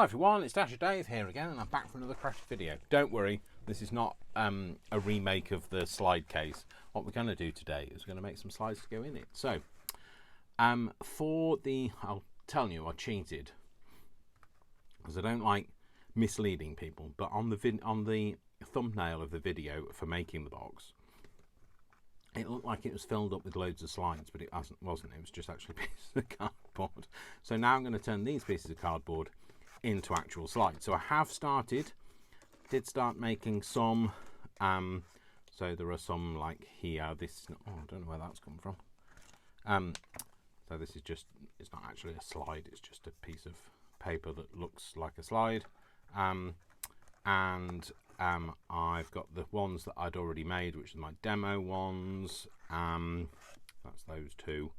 Hi everyone, it's Dasher Dave here again, and I'm back for another crashed video. Don't worry, this is not a remake of the slide case. What we're going to do today is we're going to make some slides to go in it. So, I'll tell you, I cheated because I don't like misleading people. But on the thumbnail of the video for making the box, it looked like it was filled up with loads of slides, but it wasn't. It was just actually pieces of cardboard. So now I'm going to turn these pieces of cardboard into actual slides. So I have did start making some. So there are some like here. This, I don't know where that's come from. So this is just, it's not actually a slide. It's just a piece of paper that looks like a slide. I've got the ones that I'd already made, which are my demo ones. That's those two.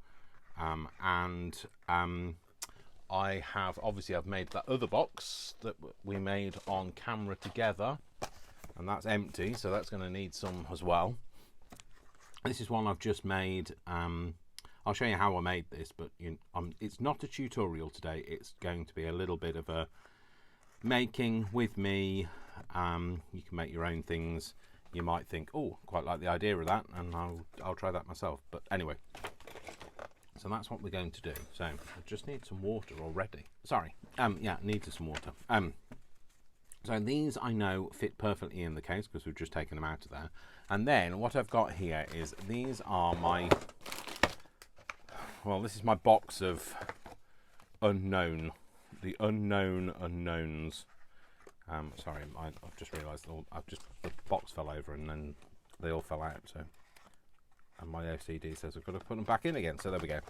I've made that other box that we made on camera together, and that's empty, so that's going to need some as well. This is one I've just made. I'll show you how I made this, but it's not a tutorial today. It's going to be a little bit of a making with me. You can make your own things. You might think, oh, quite like the idea of that, and I'll try that myself. But anyway, so that's what we're going to do. So I just need some water already. Sorry, yeah, needed some water. So these I know fit perfectly in the case because we've just taken them out of there. And then what I've got here is these are my, well, this is my box of the unknown unknowns. Sorry, I've just realised the box fell over and then they all fell out. So, and my OCD says I've got to put them back in again. So there we go.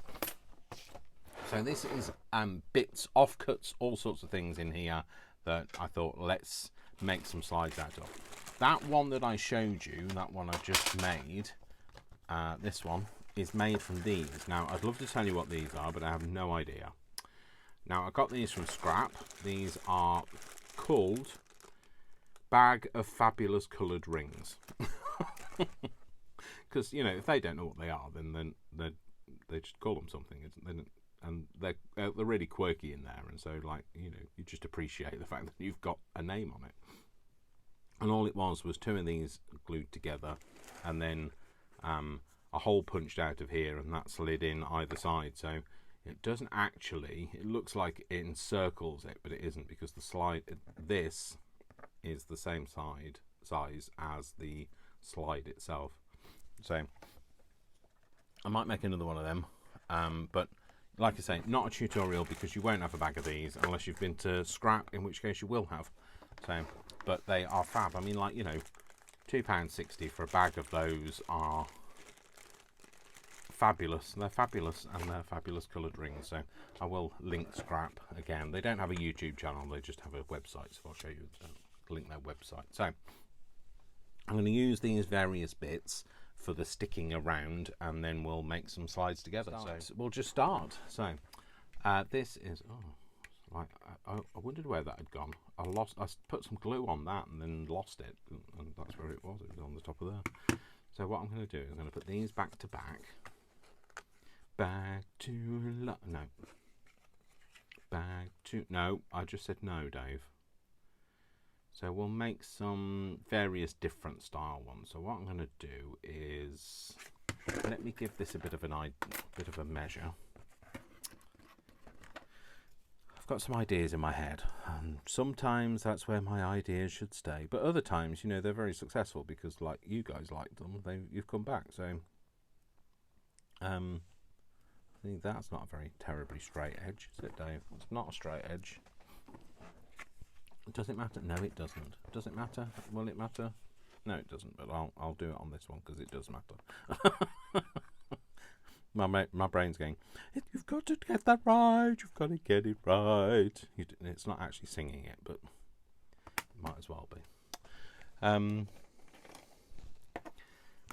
So this is bits, offcuts, all sorts of things in here that I thought let's make some slides out of. That one that I showed you, that one I just made, this one is made from these. Now I'd love to tell you what these are, but I have no idea. Now I got these from scrap. These are called Bag of Fabulous Coloured Rings. Because if they don't know what they are, then they just call them something, and they're really quirky in there, and so you just appreciate the fact that you've got a name on it. And all it was two of these glued together, and then a hole punched out of here, and that slid in either side. So it doesn't actually, it looks like it encircles it, but it isn't, because this is the same size as the slide itself. So I might make another one of them, but like I say, not a tutorial because you won't have a bag of these unless you've been to scrap, in which case you will have. So, but they are fab. I mean, £2.60 for a bag of those are fabulous. They're fabulous, and they're fabulous coloured rings. So I will link scrap again. They don't have a YouTube channel, they just have a website, so I'll show you, link their website. So I'm going to use these various bits for the sticking around, and then we'll make some slides together. So we'll just start. So this is, I wondered where that had gone. I put some glue on that and then lost it, and that's where it was. It was on the top of there. So what I'm going to do is I'm going to put these back to back. No, I just said no, Dave. So we'll make some various different style ones. So what I'm going to do is, let me give this a bit of a measure. I've got some ideas in my head, and sometimes that's where my ideas should stay. But other times, they're very successful because, like, you guys like them. You've come back. So I think that's not a very terribly straight edge, is it, Dave? It's not a straight edge. Does it matter? No, it doesn't. Does it matter? Will it matter? No, it doesn't, but I'll do it on this one because it does matter. my brain's going, you've got to get that right, you've got to get it right. It's not actually singing it, but it might as well be.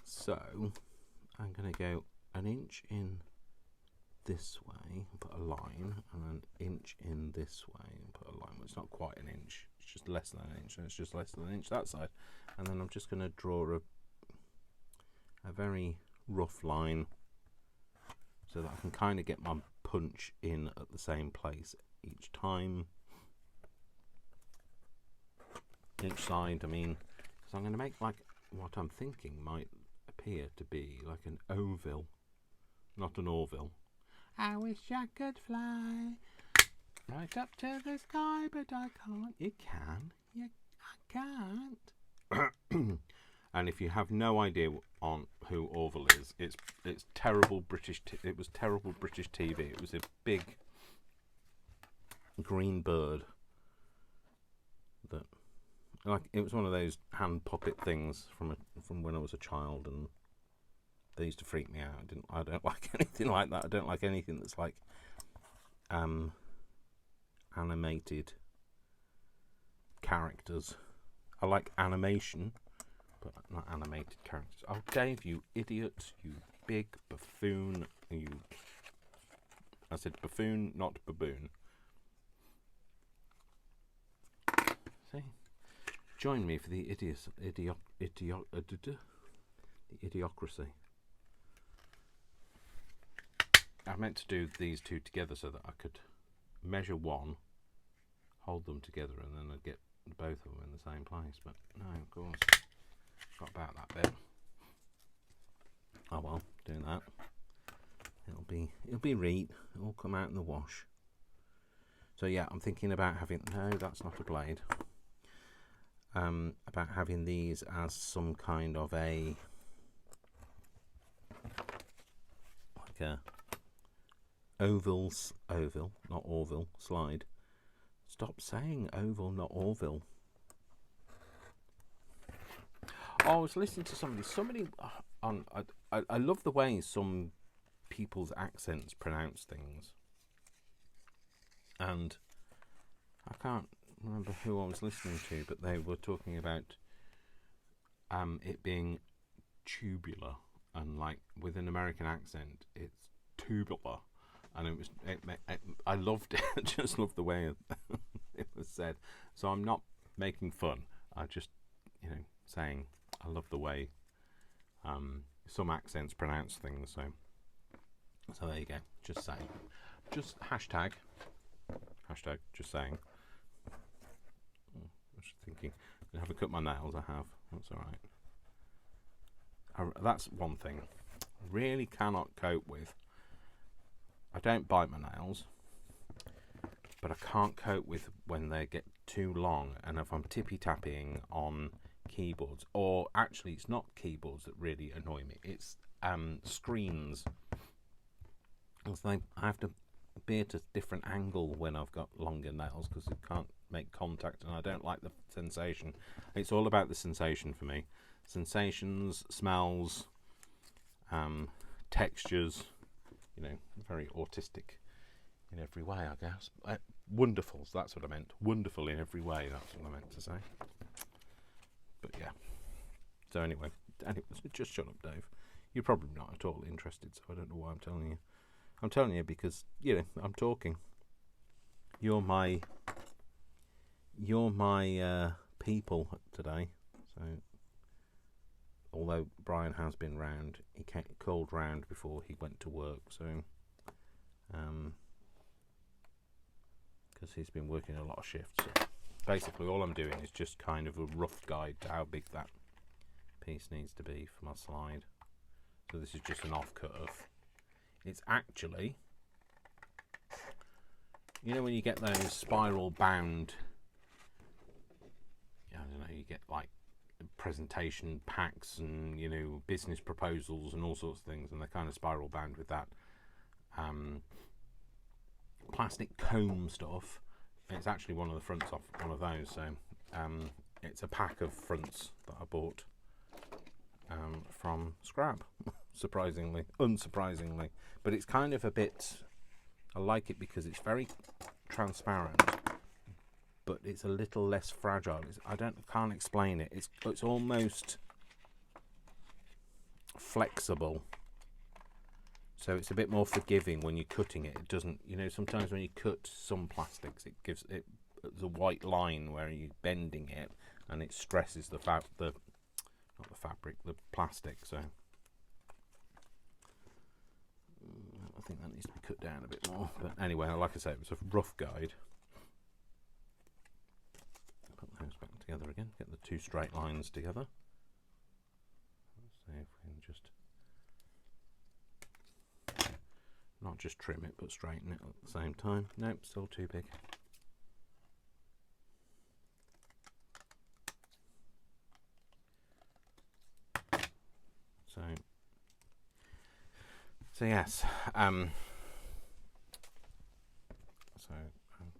So I'm going to go an inch in this way and put a line, and an inch in this way and put a line. Well, it's not quite an inch, it's just less than an inch, so it's just less than an inch that side. And then I'm just going to draw a very rough line so that I can kind of get my punch in at the same place each time. each side. I mean, because I'm going to make like what I'm thinking might appear to be like an oval, not an orville. I wish I could fly right up to the sky, but I can't. You can. I can't. And if you have no idea on who Orville is, it's terrible British. It was terrible British TV. It was a big green bird that, like, it was one of those hand puppet things from when I was a child, and they used to freak me out. I don't like anything like that. I don't like anything that's like animated characters. I like animation, but not animated characters. Oh, Dave, you idiot, you big buffoon, you... I said buffoon, not baboon. See? Join me for the idiocracy. I meant to do these two together so that I could measure one, hold them together, and then I'd get both of them in the same place. But no, of course, got about that bit. Oh well, doing that. It'll be read. It'll come out in the wash. So yeah, I'm thinking about having... No, that's not a blade. About having these as some kind of a... like a oval, not Orville, slide. Stop saying oval, not Orville. Oh, I was listening to somebody on... I love the way some people's accents pronounce things. And I can't remember who I was listening to, but they were talking about it being tubular, and like with an American accent, it's tubular, and I loved it. I just loved the way it was said. So I'm not making fun. I just, saying I love the way some accents pronounce things. So there you go. Just saying. Just hashtag. Just saying. I was thinking, I haven't cut my nails. I have. That's all right. That's one thing I really cannot cope with. I don't bite my nails, but I can't cope with when they get too long, and if I'm tippy-tapping on keyboards, or actually it's not keyboards that really annoy me, it's screens. I have to be at a different angle when I've got longer nails because it can't make contact, and I don't like the sensation. It's all about the sensation for me. Sensations, smells, textures, very autistic in every way, I guess. Wonderful, so that's what I meant. Wonderful in every way, that's what I meant to say. But yeah. So anyway, just shut up, Dave. You're probably not at all interested, so I don't know why I'm telling you. I'm telling you because, I'm talking. You're my people today. So, although Brian has been round, he called round before he went to work. So, because he's been working a lot of shifts. So basically, all I'm doing is just kind of a rough guide to how big that piece needs to be for my slide. So this is just an offcut of... It's actually, when you get those spiral bound, I don't know, you get like presentation packs and, business proposals and all sorts of things, and they're kind of spiral bound with that plastic comb stuff. It's actually one of the fronts off one of those, so it's a pack of fronts that I bought from scrap. Unsurprisingly, but it's kind of a bit... I like it because it's very transparent, but it's a little less fragile. Can't explain it. It's almost flexible, so it's a bit more forgiving when you're cutting it. It doesn't, sometimes when you cut some plastics, it gives it the white line where you're bending it, and it stresses the plastic. So I think that needs to be cut down a bit more. But anyway, like I say, it was a rough guide. Put those back together again. Get the two straight lines together. Let's see if we can just not just trim it, but straighten it at the same time. Nope, still too big. So yes, where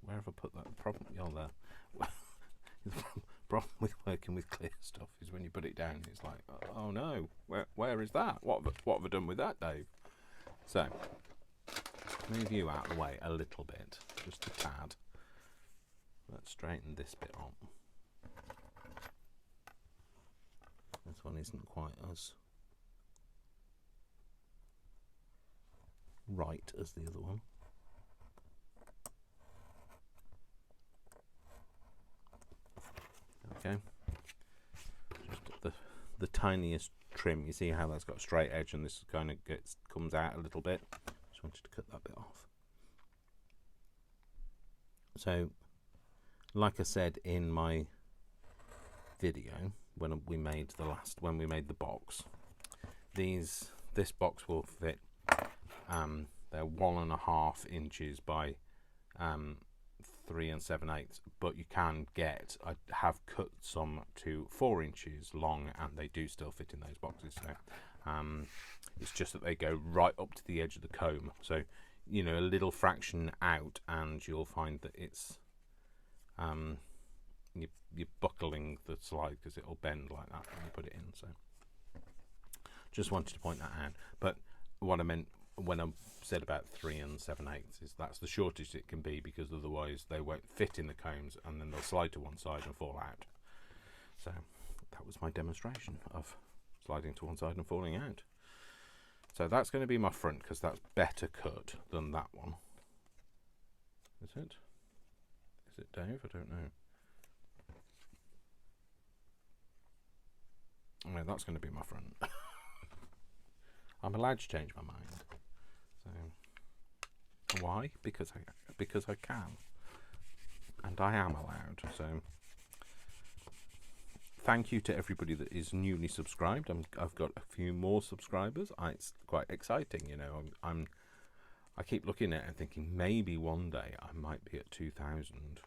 have I put that? Problem, there. The problem with working with clear stuff is when you put it down, it's like, oh no, where is that? What have I done with that, Dave? So move you out of the way a little bit, just a tad. Let's straighten this bit on. This one isn't quite as right as the other one. Okay, just the tiniest trim. You see how that's got a straight edge, and this kind of comes out a little bit. Just wanted to cut that bit off. So, like I said in my video when we made the box, this box will fit. They're 1.5 inches by 3 7/8, but you can get, I have cut some to 4 inches long, and they do still fit in those boxes. So it's just that they go right up to the edge of the comb, so you know, a little fraction out and you'll find that it's you're buckling the slide because it'll bend like that when you put it in. So just wanted to point that out. But what I meant when I said about 3 7/8 is that's the shortest it can be, because otherwise they won't fit in the combs and then they'll slide to one side and fall out. So that was my demonstration of sliding to one side and falling out. So that's going to be my front, because that's better cut than that one. Is it? Is it, Dave? I don't know. No, that's going to be my front. I'm allowed to change my mind. So why? Because I can, and I am allowed. So thank you to everybody that is newly subscribed. I've got a few more subscribers. It's quite exciting, you know. I keep looking at it and thinking maybe one day I might be at 2,000.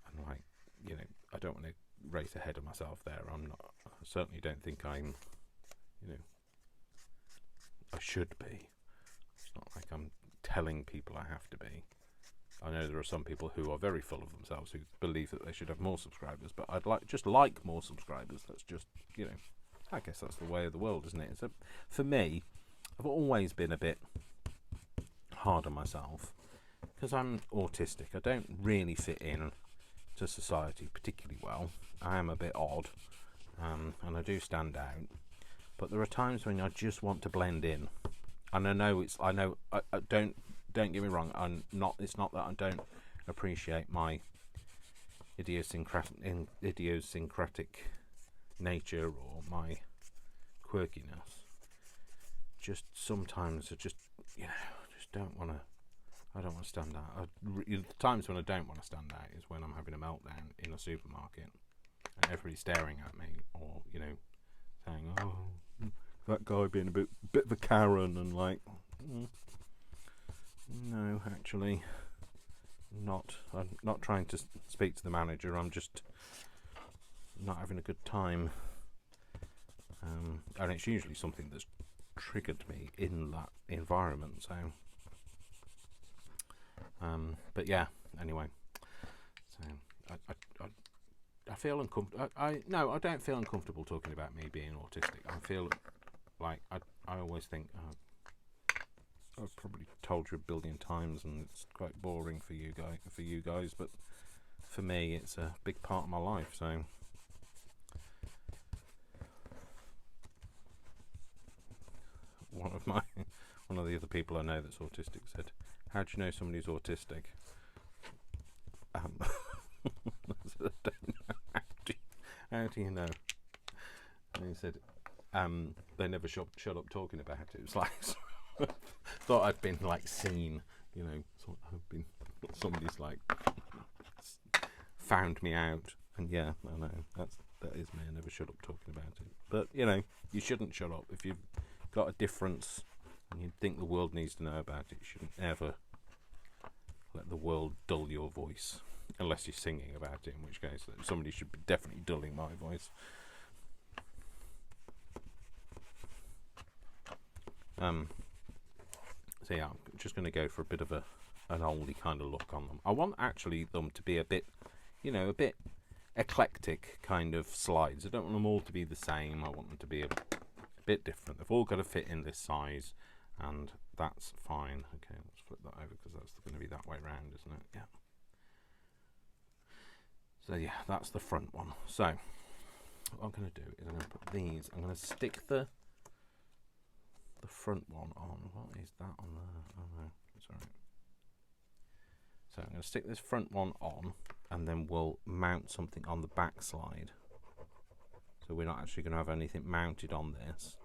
And like, you know, I don't want to race ahead of myself there. I'm not. I certainly don't think I'm, you know, I should be. It's not like I'm telling people I have to be. I know there are some people who are very full of themselves who believe that they should have more subscribers, but I'd like more subscribers. That's just, you know, I guess that's the way of the world, isn't it? So for me, I've always been a bit hard on myself because I'm autistic. I don't really fit in to society particularly well. I am a bit odd, and I do stand out. But there are times when I just want to blend in, and I don't get me wrong. It's not that I don't appreciate my idiosyncratic nature or my quirkiness. Just sometimes I just, you know, don't want to. I don't want to stand out. The times when I don't want to stand out is when I'm having a meltdown in a supermarket and everybody's staring at me, or, you know, saying, "Oh, that guy being a bit of a Karen," and like, no, actually, not. I'm not trying to speak to the manager. I'm just not having a good time, and it's usually something that's triggered me in that environment. So. But yeah, anyway, so I feel uncomfortable. No, I don't feel uncomfortable talking about me being autistic. I feel like I always think I've probably told you a billion times, and it's quite boring for you guys. But for me, it's a big part of my life. So one of the other people I know that's autistic said, "How do you know somebody's autistic?" I said, "I don't know. How do you know?" And he said, "They never shut up talking about it." It was like, thought I'd been like seen, you know. Somebody's like found me out And yeah, I know that is me. I never shut up talking about it. But you know, you shouldn't shut up if you've got a difference and you think the world needs to know about it. You shouldn't ever let the world dull your voice, unless you're singing about it, in which case somebody should be definitely dulling my voice. So yeah, I'm just going to go for a bit of an oldie kind of look on them. I want actually them to be a bit, you know, a bit eclectic kind of slides. I don't want them all to be the same. I want them to be a bit different. They've all got to fit in this size, and that's fine. Okay, let's flip that over because that's going to be that way round, isn't it? Yeah. So yeah, that's the front one. So what I'm going to do is I'm going to put these. I'm going to stick the front one on. What is that on there? Oh no, sorry. So I'm going to stick this front one on, and then we'll mount something on the back slide. So we're not actually going to have anything mounted on this.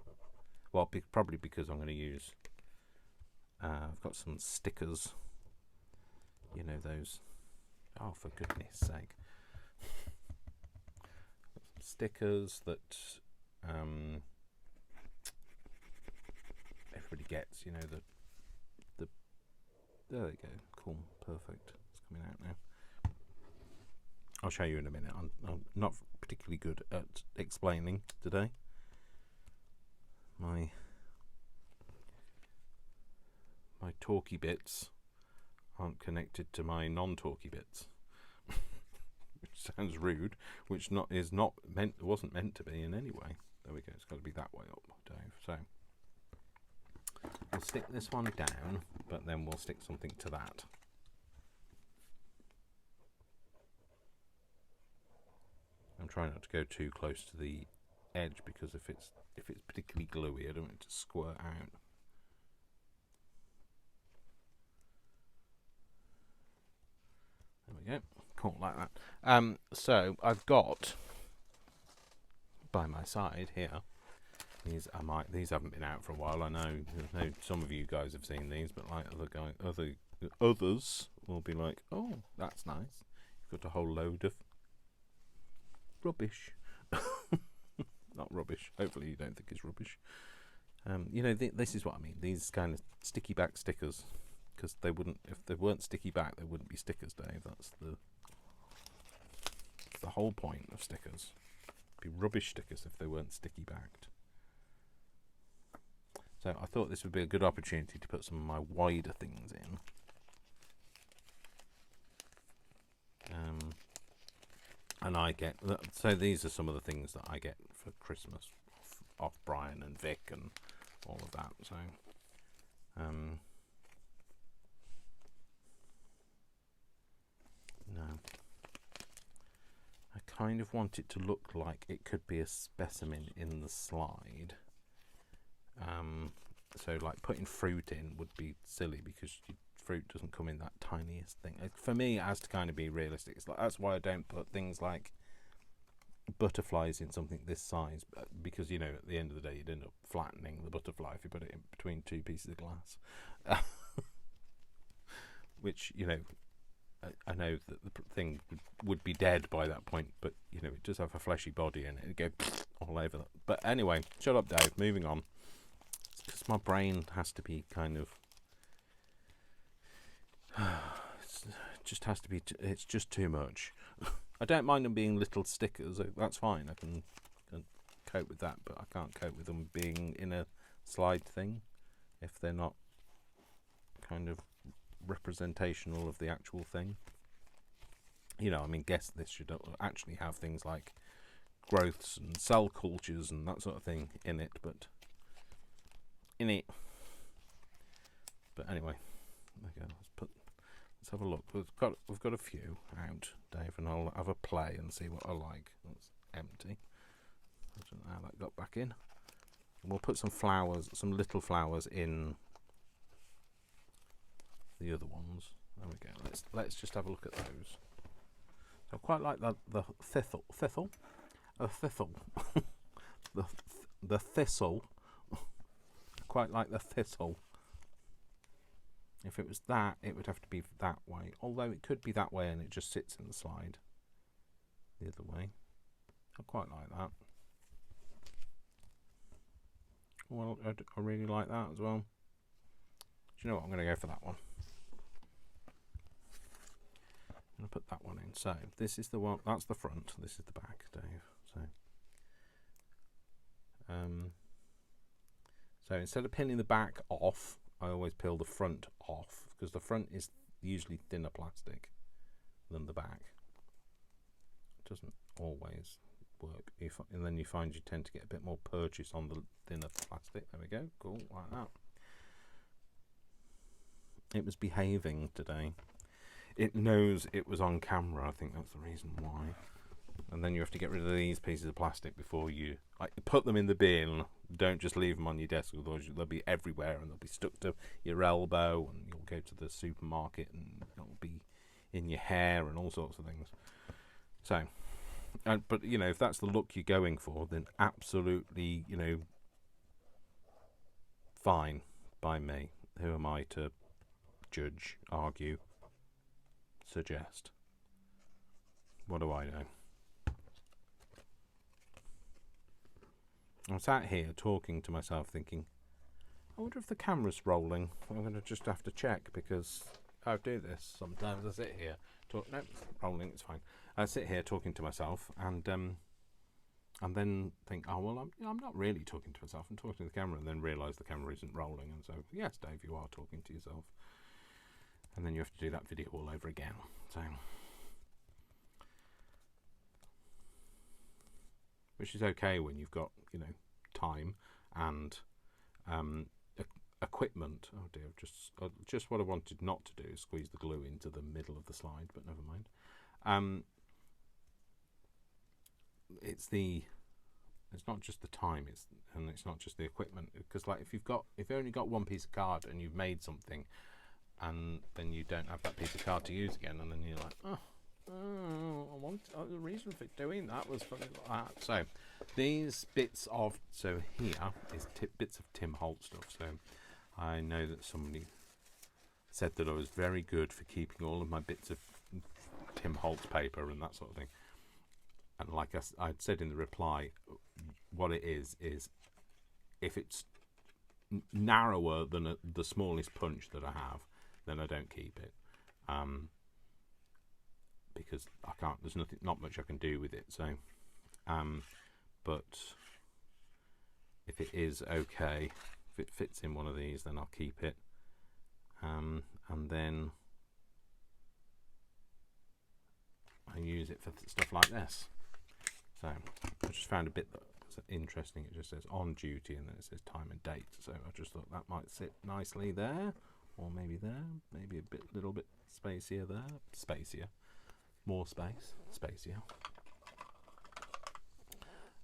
Well, probably because I'm going to use, I've got some stickers. You know those. Oh, for goodness sake. Some stickers that everybody gets, you know, the there we go, cool, perfect. It's coming out now. I'll show you in a minute. I'm not particularly good at explaining today. My talky bits aren't connected to my non-talky bits, which sounds rude. Which wasn't meant to be in any way. There we go. It's got to be that way up, Dave. So we'll stick this one down, but then we'll stick something to that. I'm trying not to go too close to the edge because if it's particularly gluey, I don't want it to squirt out. There we go. Cool, like that. So I've got by my side here. These haven't been out for a while. I know some of you guys have seen these, but like others will be like, oh, that's nice. You've got a whole load of rubbish. Not rubbish. Hopefully you don't think it's rubbish. You know, this is what I mean. These kind of sticky back stickers, because they wouldn't, if they weren't sticky back, they wouldn't be stickers, Dave. That's the whole point of stickers. It'd be rubbish stickers if they weren't sticky backed. So I thought this would be a good opportunity to put some of my wider things in. And I get, so these are some of the things that I get for Christmas off Brian and Vic and all of that. So no, I kind of want it to look like it could be a specimen in the slide. So like putting fruit in would be silly because fruit doesn't come in that tiniest thing. For me, it has to kind of be realistic. It's like, that's why I don't put things like butterflies in something this size, because, you know, at the end of the day you'd end up flattening the butterfly if you put it in between two pieces of glass. Which, you know, I know that the thing would be dead by that point, but, you know, it does have a fleshy body and it'd go all over that. But anyway, shut up, Dave. Moving on. Because my brain has to be kind of... it just has to be... it's just too much. I don't mind them being little stickers. That's fine. I can cope with that, but I can't cope with them being in a slide thing if they're not kind of representational of the actual thing. You know, I mean, guess this should actually have things like growths and cell cultures and that sort of thing in it, but but anyway, okay, let's have a look. We've got a few out, Dave, and I'll have a play and see what I like. That's empty. I don't know how that got back in. And we'll put some flowers, some little flowers in the other ones. There we go. Let's just have a look at those. So I quite like the thistle, the thistle. Quite like the thistle. If it was that, it would have to be that way. Although it could be that way and it just sits in the slide. the other way. I quite like that. Well, I really like that as well. Do you know what? I'm going to go for that one. I'm going to put that one in. So this is the one. That's the front. This is the back, Dave. So instead of peeling the back off, I always peel the front off, because the front is usually thinner plastic than the back. It doesn't always work, and then you find you tend to get a bit more purchase on the thinner plastic. There we go. Cool, like that. It was behaving today. It knows it was on camera. I think that's the reason why. And then you have to get rid of these pieces of plastic before you put them in the bin. Don't just leave them on your desk, otherwise they'll be everywhere and they'll be stuck to your elbow, and you'll go to the supermarket and it'll be in your hair and all sorts of things. So, but you know, if that's the look you're going for, then absolutely, you know, fine by me. Who am I to judge, argue, suggest? What do I know? I'm sat here talking to myself thinking, I wonder if the camera's rolling. I'm going to just have to check, because I do this sometimes. I sit here, no, rolling, it's fine. I sit here talking to myself and then think, oh, well, I'm not really talking to myself. I'm talking to the camera, and then realise the camera isn't rolling. And so, yes, Dave, you are talking to yourself. And then you have to do that video all over again. So, which is okay when you've got, you know, time and equipment. Oh dear, just what I wanted not to do is squeeze the glue into the middle of the slide, but never mind. It's not just the time, and it's not just the equipment, because like if you've only got one piece of card and you've made something, and then you don't have that piece of card to use again, and then you're like, the reason for doing that was something like that. So these bits of, so here is bits of Tim Holt stuff. So I know that somebody said that I was very good for keeping all of my bits of Tim Holt paper and that sort of thing. And like I'd said in the reply, what it is if it's narrower than the smallest punch that I have, then I don't keep it. Because I can't. There's not much I can do with it. So, but if it is okay, if it fits in one of these, then I'll keep it. And then I use it for stuff like this. So I just found a bit that was interesting. It just says on duty, and then it says time and date. So I just thought that might sit nicely there, or maybe there, maybe little bit spacier there, spacier. More space, spacier,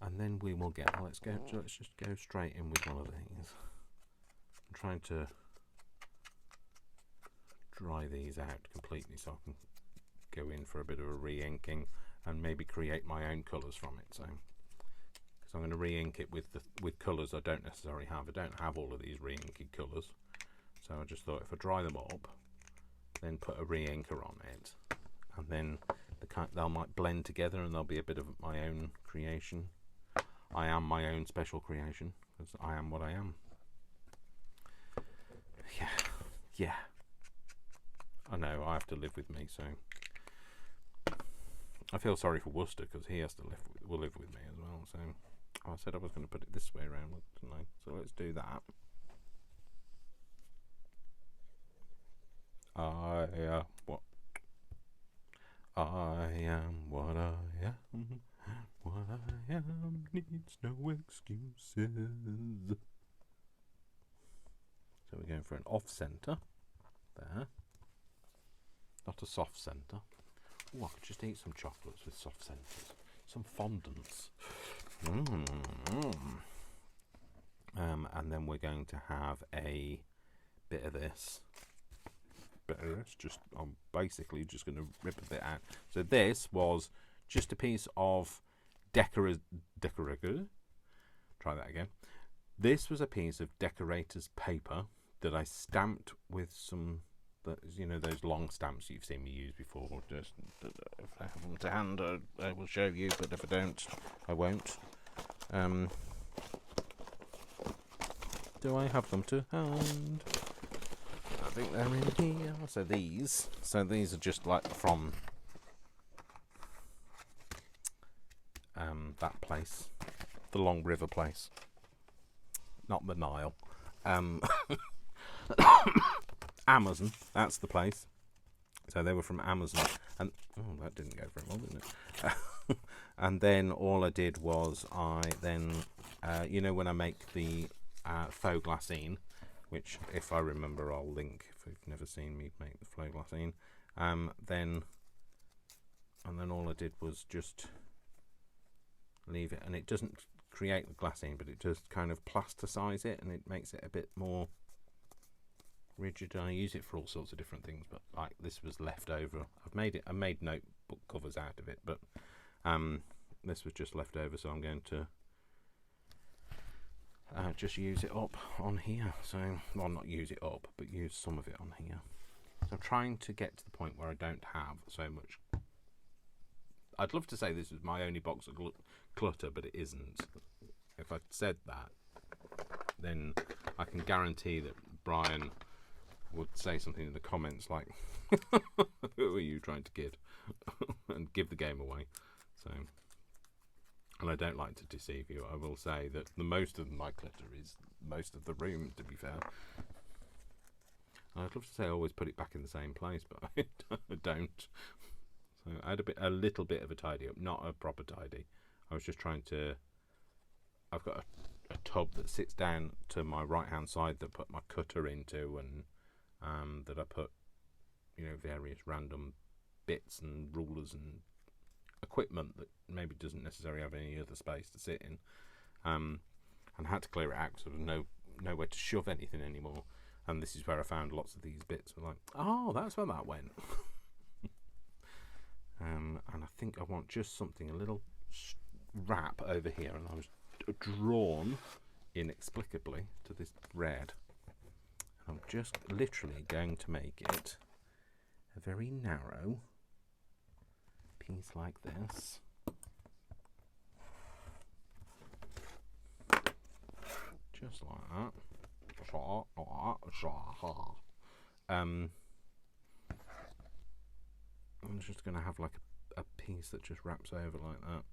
and then we will get. Let's just go straight in with one of these. I'm trying to dry these out completely so I can go in for a bit of a re-inking and maybe create my own colours from it. So, because I'm going to re-ink it with colours I don't necessarily have. I don't have all of these re-inking colours, so I just thought if I dry them up, then put a re-inker on it, and then they might blend together, and there'll be a bit of my own creation. I am my own special creation, because I am what I am. Yeah. I know, I have to live with me, so I feel sorry for Worcester, because he has to will live with me as well. So I said I was going to put it this way around, didn't I? So let's do that. What? I am what I am. What I am needs no excuses. So we're going for an off centre there, not a soft centre. Oh, I could just eat some chocolates with soft centres, some fondants. And then we're going to have a bit of this. I'm basically just going to rip a bit out. So this was just a piece of try that again. This was a piece of decorator's paper that I stamped with some you know, those long stamps you've seen me use before. Just if I have them to hand, I will show you, but if I don't, I won't. Do I have them to hand? I think they're in here. So these are just like from that place, the Long River place, not the Nile. Amazon, that's the place. So they were from Amazon, and that didn't go very well, didn't it? And then all I did was you know, when I make the faux glassine, which if I remember I'll link if you've never seen me make the faux glassine, then all I did was just leave it, and it doesn't create the glassine, but it just kind of plasticize it, and it makes it a bit more rigid. I use it for all sorts of different things, but like this was left over. I made notebook covers out of it, but this was just left over, so I'm going to just use it up on here. So, well, not use it up, but use some of it on here. So I'm trying to get to the point where I don't have so much. I'd love to say this is my only box of clutter, but it isn't. If I said that, then I can guarantee that Brian would say something in the comments like, who are you trying to kid? And give the game away. So, and I don't like to deceive you. I will say that the most of my clutter is most of the room, to be fair. I'd love to say I always put it back in the same place, but I don't. So I had a little bit of a tidy up, not a proper tidy. I was just trying to. I've got a tub that sits down to my right hand side that I put my cutter into, and that I put, you know, various random bits and rulers and equipment that maybe doesn't necessarily have any other space to sit in, and I had to clear it out because there was nowhere to shove anything anymore. And this is where I found lots of these bits. Like, oh, that's where that went. And I think I want just something a little wrap over here, and I was drawn inexplicably to this red. I'm just literally going to make it a very narrow piece like this. Just like that. I'm just going to have like a piece that just wraps over like that.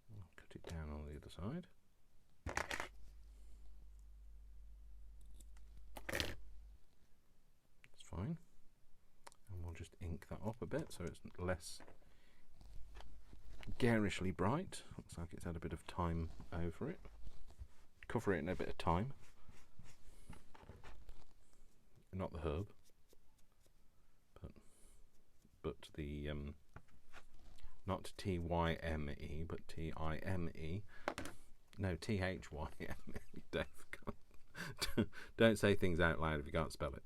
I'll cut it down on the other side. That's fine. And we'll just ink that up a bit so it's less garishly bright. Looks like it's had a bit of time over it. Cover it in a bit of time. Not the herb, but the not T-Y-M-E, but T-I-M-E. No, T-H-Y-M-E. Dave, don't say things out loud if you can't spell it.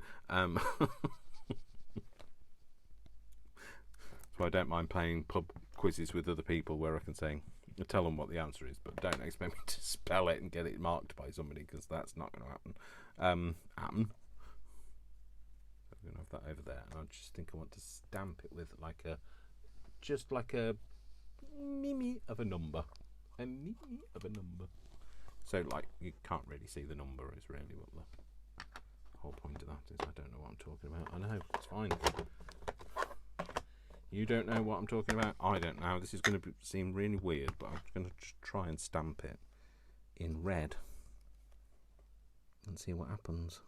So I don't mind playing pub quizzes with other people where I can tell them what the answer is, but don't expect me to spell it and get it marked by somebody, because that's not going to happen. I'm going to have that over there, and I just think I want to stamp it with just like a mimi of a number. A mimi of a number. So like you can't really see the number is really what the whole point of that is. I don't know what I'm talking about. I know, it's fine. You don't know what I'm talking about. I don't know. This is going to seem really weird, but I'm going to just try and stamp it in red and see what happens.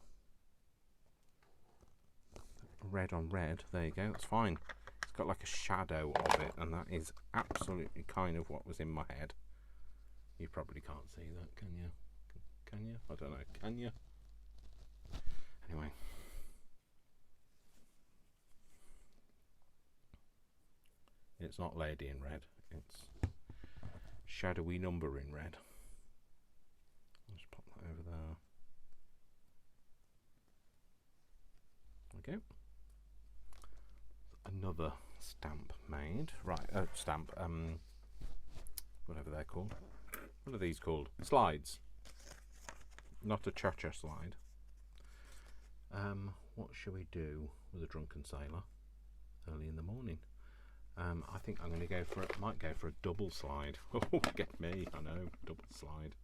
Red on red. There you go. That's fine. It's got like a shadow of it, and that is absolutely kind of what was in my head. You probably can't see that, can you? Can you? I don't know. Can you? Anyway. It's not lady in red. It's shadowy number in red. I'll just pop that over there. Okay. Another stamp made. Right, stamp. Whatever they're called. What are these called? Slides. Not a cha-cha slide. What shall we do with a drunken sailor early in the morning? I think I'm going to go for it. Might go for a double slide. Oh, get me! I know, double slide.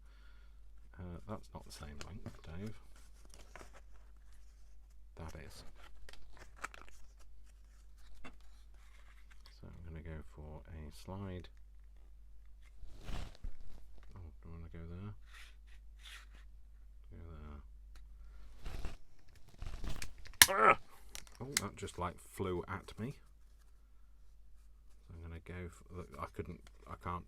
That's not the same length, Dave. That is. So I'm going to go for a slide. Oh, do I want to go there? Go there. Oh, that just like flew at me. So I'm going to go for, look, I can't,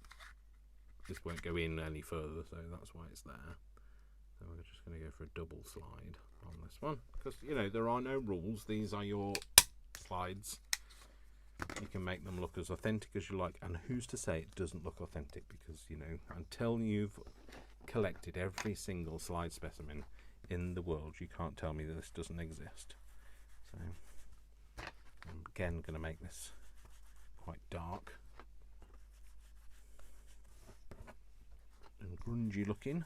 this won't go in any further, so that's why it's there. So we're just going to go for a double slide on this one, because, you know, there are no rules. These are your slides. You can make them look as authentic as you like, and who's to say it doesn't look authentic? Because, you know, until you've collected every single slide specimen in the world, you can't tell me that this doesn't exist. So I'm again going to make this quite dark and grungy looking.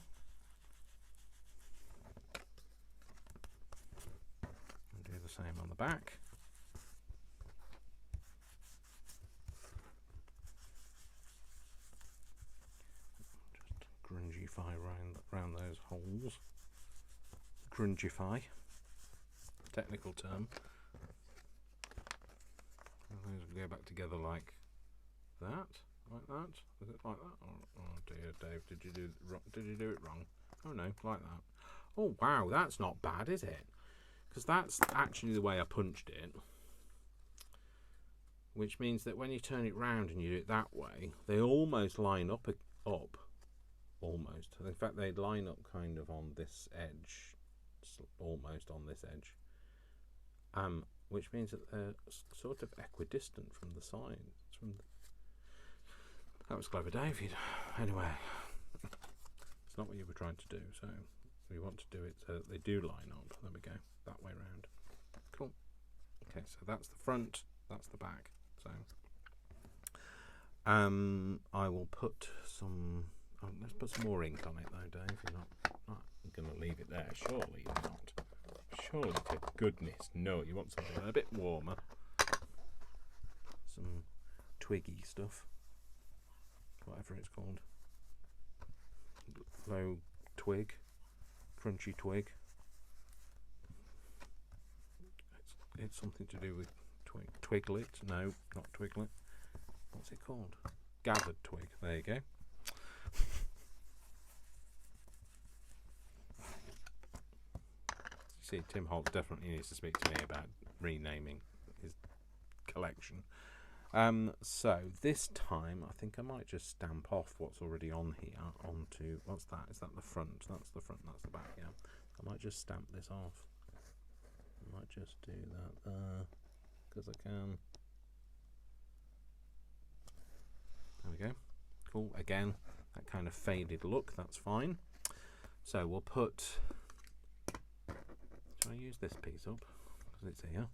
And do the same on the back. Just grungify round those holes. Grungify, technical term. And those will go back together like that, like that. Is it like that? Oh dear, Dave, did you do it wrong? Oh no, like that. Oh wow, that's not bad, is it? Because that's actually the way I punched it. Which means that when you turn it round and you do it that way, they almost line up. Almost. In fact, they line up kind of on this edge, almost on this edge. Which means that they're sort of equidistant from the sides. That was clever, David. Anyway, it's not what you were trying to do, so we want to do it so that they do line up. There we go, that way round. Cool. Okay, so that's the front, that's the back. So I will put some. Oh, let's put some more ink on it, though, Dave. You're not going to leave it there, surely you're not. Surely, for goodness, no, you want something a bit warmer. Some twiggy stuff. Whatever it's called. Low twig. Crunchy twig. It's something to do with twiglet. No, not twiglet. What's it called? Gathered twig. There you go. See, Tim Holt definitely needs to speak to me about renaming his collection. So this time I think I might just stamp off what's already on here onto, what's that? Is that the front? That's the front, that's the back, yeah. I might just stamp this off. I might just do that there, because I can. There we go. Cool, again, that kind of faded look, that's fine. So we'll put, shall I use this piece up, because it's here.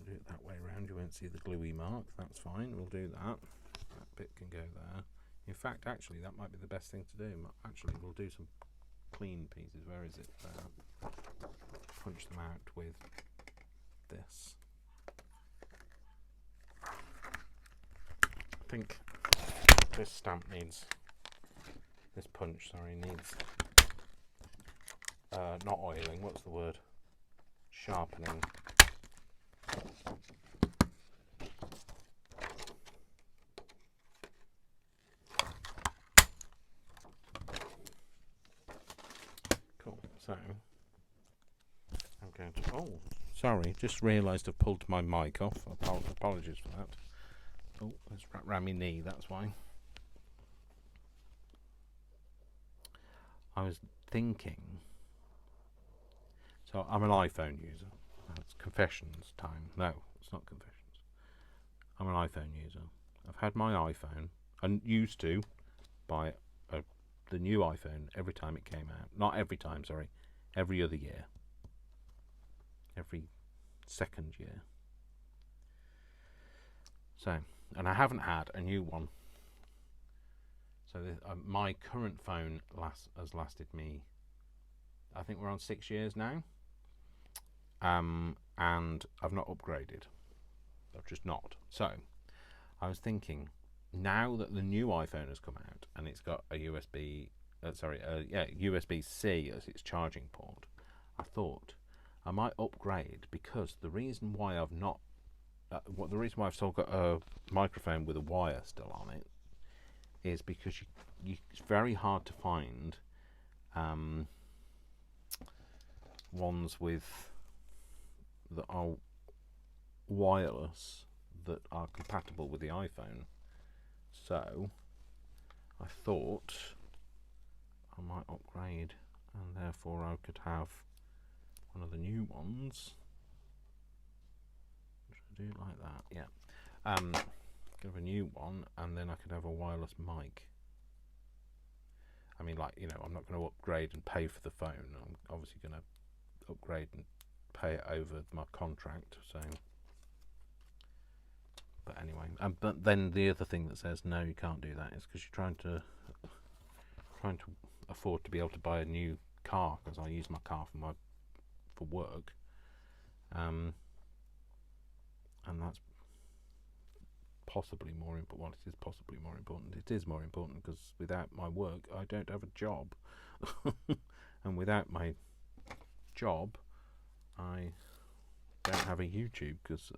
Do it that way around, you won't see the gluey mark, that's fine, we'll do that. That bit can go there. In fact, actually, that might be the best thing to do. Actually, we'll do some clean pieces. Where is it? Punch them out with this. I think this stamp needs, this punch, sorry, needs, not oiling, what's the word? Sharpening. Cool, so I'm going to, oh, sorry, just realised I've pulled my mic off. Apologies for that. Oh, it's wrapped around my knee, that's why. I was thinking, so I'm an iPhone user. It's confessions time. No, it's not confessions. I'm an iPhone user. I've had my iPhone, and used to buy the new iPhone every time it came out. Not every time, sorry. Every other year. Every second year. So, and I haven't had a new one. So my current phone has lasted me I think we're on 6 years now. And I've not upgraded. I've just not. So I was thinking, now that the new iPhone has come out and it's got a USB-C as its charging port, I thought I might upgrade, because the reason why I've not, the reason why I've still got a microphone with a wire still on it, is because it's very hard to find ones that are wireless that are compatible with the iPhone. So I thought I might upgrade, and therefore I could have one of the new ones. Should I do it like that? Yeah. Could have a new one, and then I could have a wireless mic. I mean, like, I'm not going to upgrade and pay for the phone. I'm obviously going to upgrade and pay it over my contract. So, but anyway, but then the other thing that says no, you can't do that, is because you're trying to afford to be able to buy a new car, because I use my car for work, and that's possibly more important. Well, it is possibly more important. It is more important, because without my work, I don't have a job, and without my job, I don't have a YouTube, because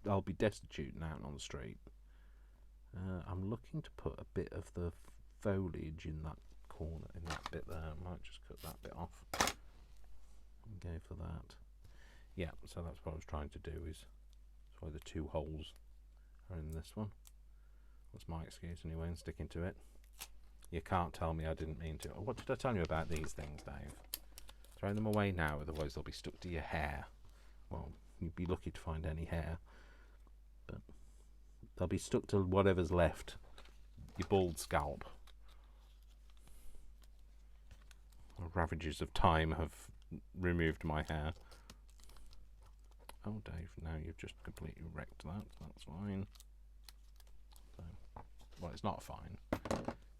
I'll be destitute and out on the street. I'm looking to put a bit of the foliage in that corner, in that bit there. I might just cut that bit off and go for that. Yeah, so that's what I was trying to do, is that's why the 2 holes are in this one. That's my excuse anyway, and sticking to it. You can't tell me I didn't mean to. What did I tell you about these things, Dave? Throw them away now, otherwise they'll be stuck to your hair. Well, you'd be lucky to find any hair, but they'll be stuck to whatever's left, your bald scalp. The ravages of time have removed my hair. Oh, Dave, now you've just completely wrecked that. That's fine. So, well, it's not fine,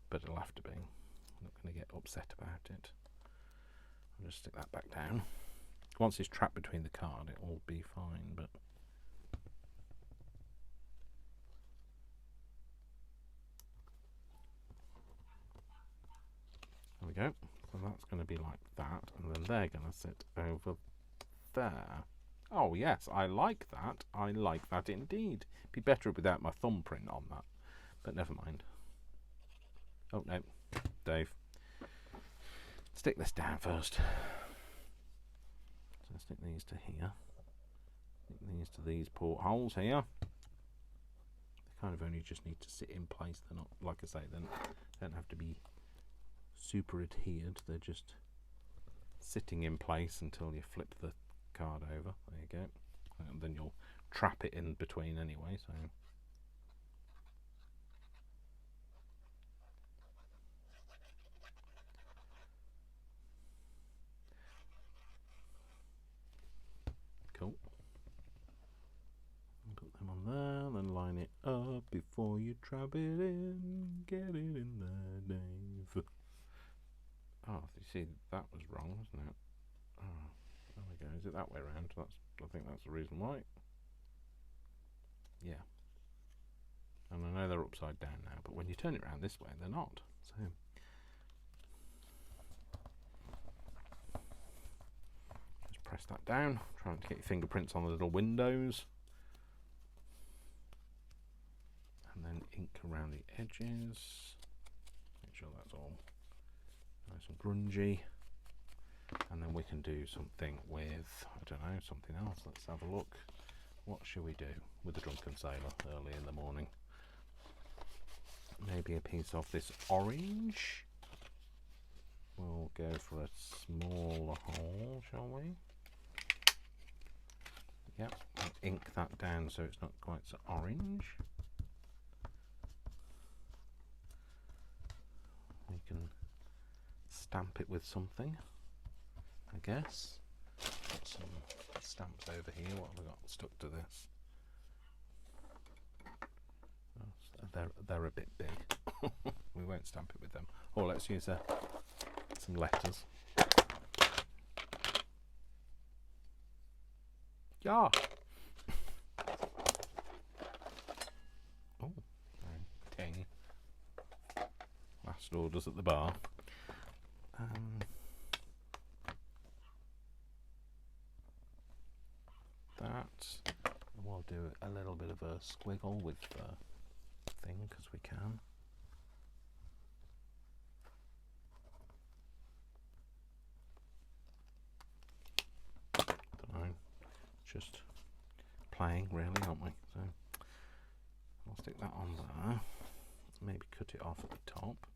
but it'll have to be. I'm not going to get upset about it. I'll just stick that back down. Once it's trapped between the card, it will be fine, but there we go. So that's going to be like that, and then they're going to sit over there. Oh yes, I like that. I like that indeed. Be better without my thumbprint on that, but never mind. Oh no, Dave. Stick this down first. So stick these to here. Stick these to these portholes here. They kind of only just need to sit in place. They're not, like I say, they don't have to be super adhered. They're just sitting in place until you flip the card over. There you go. And then you'll trap it in between anyway. So. Cool. Put them on there, then line it up before you trap it in. Get it in there, Dave. Oh, you see, that was wrong, wasn't it? Oh, there we go. Is it that way around? I think that's the reason why. Yeah. And I know they're upside down now, but when you turn it around this way, they're not. So. Press that down, trying to get your fingerprints on the little windows, and then ink around the edges, make sure that's all nice and grungy, and then we can do something with, I don't know, something else. Let's have a look. What shall we do with the Drunken Sailor early in the morning? Maybe a piece of this orange. We'll go for a smaller hole, shall we? Yep, I'll ink that down so it's not quite so orange. We can stamp it with something, I guess. Got some stamps over here. What have I got stuck to this? Oh, they're a bit big. We won't stamp it with them. Or let's use some letters. Ah. Oh, ting. Last orders at the bar. That. We'll do a little bit of a squiggle with the thing because we can. Don't know. Just playing, really, aren't we? So I'll stick that on there. Maybe cut it off at the top.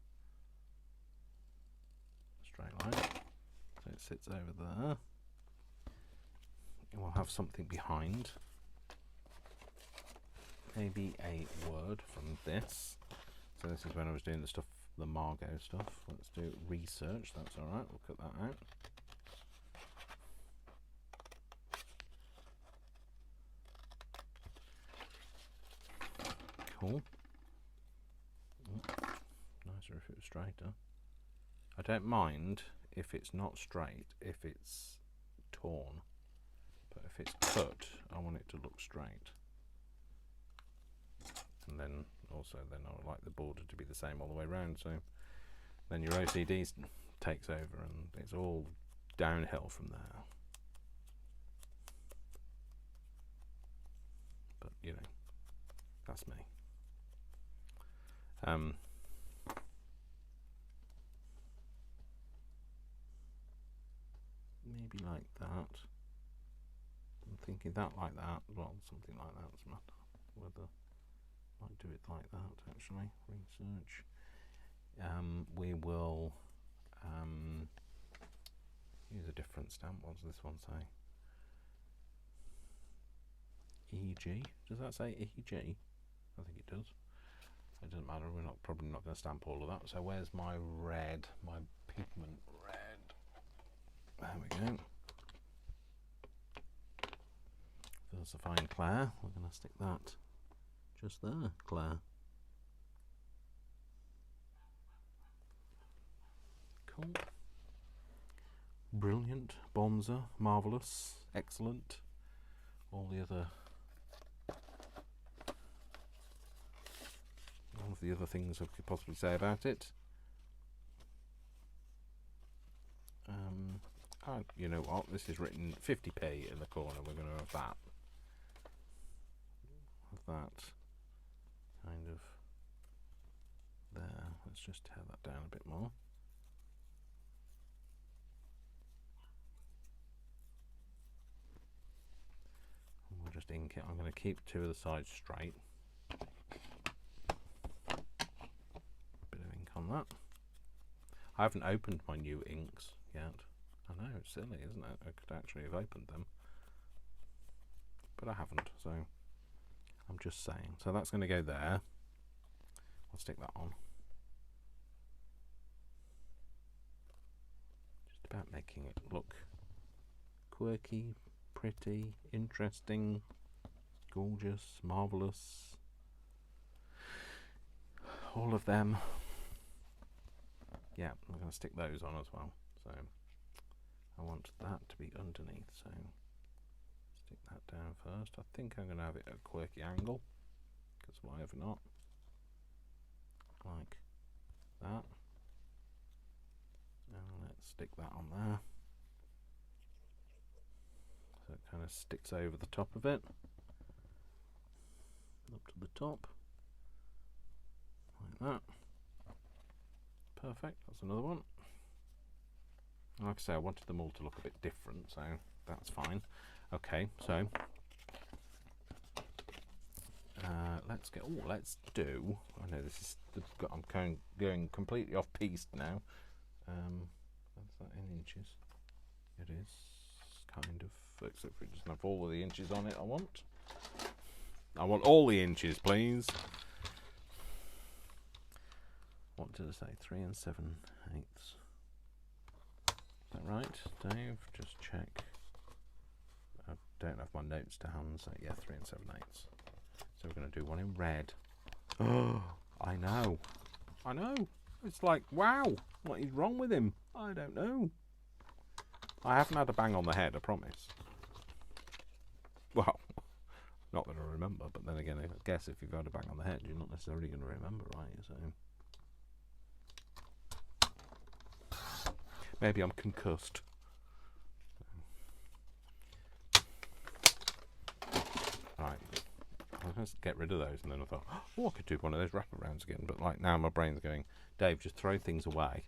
Straight line. So it sits over there. And we'll have something behind. Maybe a word from this. So this is when I was doing the stuff, the Margot stuff. Let's do research. That's all right. We'll cut that out. Cool. Nicer if it was straighter. I don't mind if it's not straight, if it's torn. But if it's cut, I want it to look straight. And then also then I would like the border to be the same all the way around, so then your OCD takes over and it's all downhill from there. But you know, that's me. Maybe like that. I'm thinking that like that. Well, something like that doesn't matter. Whether might do it like that actually. Research. We will use a different stamp. What does this one say? EG. Does that say EG? I think it does. It doesn't matter. We're probably not going to stamp all of that. So where's my red? My pigment red. There we go. There's a fine Claire. We're going to stick that just there, Claire. Cool. Brilliant. Bonza. Marvellous. Excellent. All of the other things I could possibly say about it. You know what? This is written 50p in the corner. We're going to have that. Have that kind of there. Let's just tear that down a bit more. And we'll just ink it. I'm going to keep two of the sides straight. Bit of ink on that. I haven't opened my new inks yet. I know, it's silly, isn't it? I could actually have opened them. But I haven't, so I'm just saying. So that's going to go there. I'll stick that on. Just about making it look quirky, pretty, interesting, gorgeous, marvellous. All of them. Yeah, I'm going to stick those on as well. So I want that to be underneath, so stick that down first. I think I'm going to have it at a quirky angle, because why ever not? Like that. And let's stick that on there. So it kind of sticks over the top of it. Up to the top. Like that. Perfect, that's another one. Like I say, I wanted them all to look a bit different, so that's fine. Okay, so let's do. I know this is. I'm going completely off piste now. What's that in inches? It is kind of, except for it doesn't have all of the inches on it. I want all the inches, please. What did I say? 3 7/8. Is that right, Dave? Just check. I don't have my notes to hand, so yeah, 3 7/8. So we're going to do one in red. Oh, I know. It's like, wow, what is wrong with him? I don't know. I haven't had a bang on the head, I promise. Well, not that I remember, but then again, I guess if you've had a bang on the head, you're not necessarily going to remember, right? So maybe I'm concussed. Right. I was going to get rid of those, and then I thought, oh, I could do one of those wraparounds again. But like now, my brain's going, Dave, just throw things away.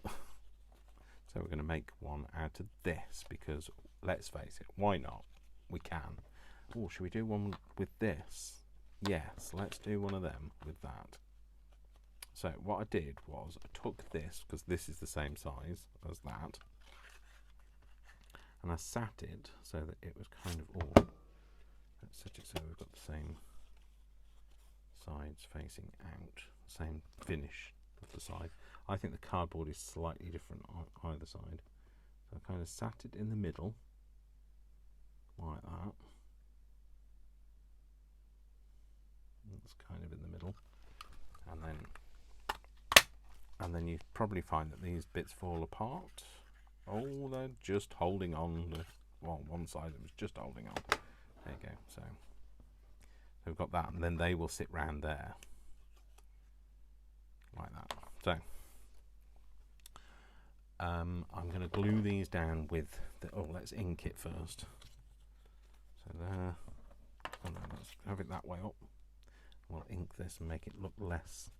So we're going to make one out of this because, let's face it, why not? We can. Oh, should we do one with this? Yes, let's do one of them with that. So what I did was I took this, because this is the same size as that, and I sat it so that it was kind of, oh, let's set it so we've got the same sides facing out, same finish of the side. I think the cardboard is slightly different on either side. So I kind of sat it in the middle, like that. It's kind of in the middle. And then you probably find that these bits fall apart. Oh, they're just holding on. Well, one side it was just holding on. There you go. So we've got that, and then they will sit round there. Like that. So I'm going to glue these down with the, oh, let's ink it first. So there, and then let's have it that way up. We'll ink this and make it look less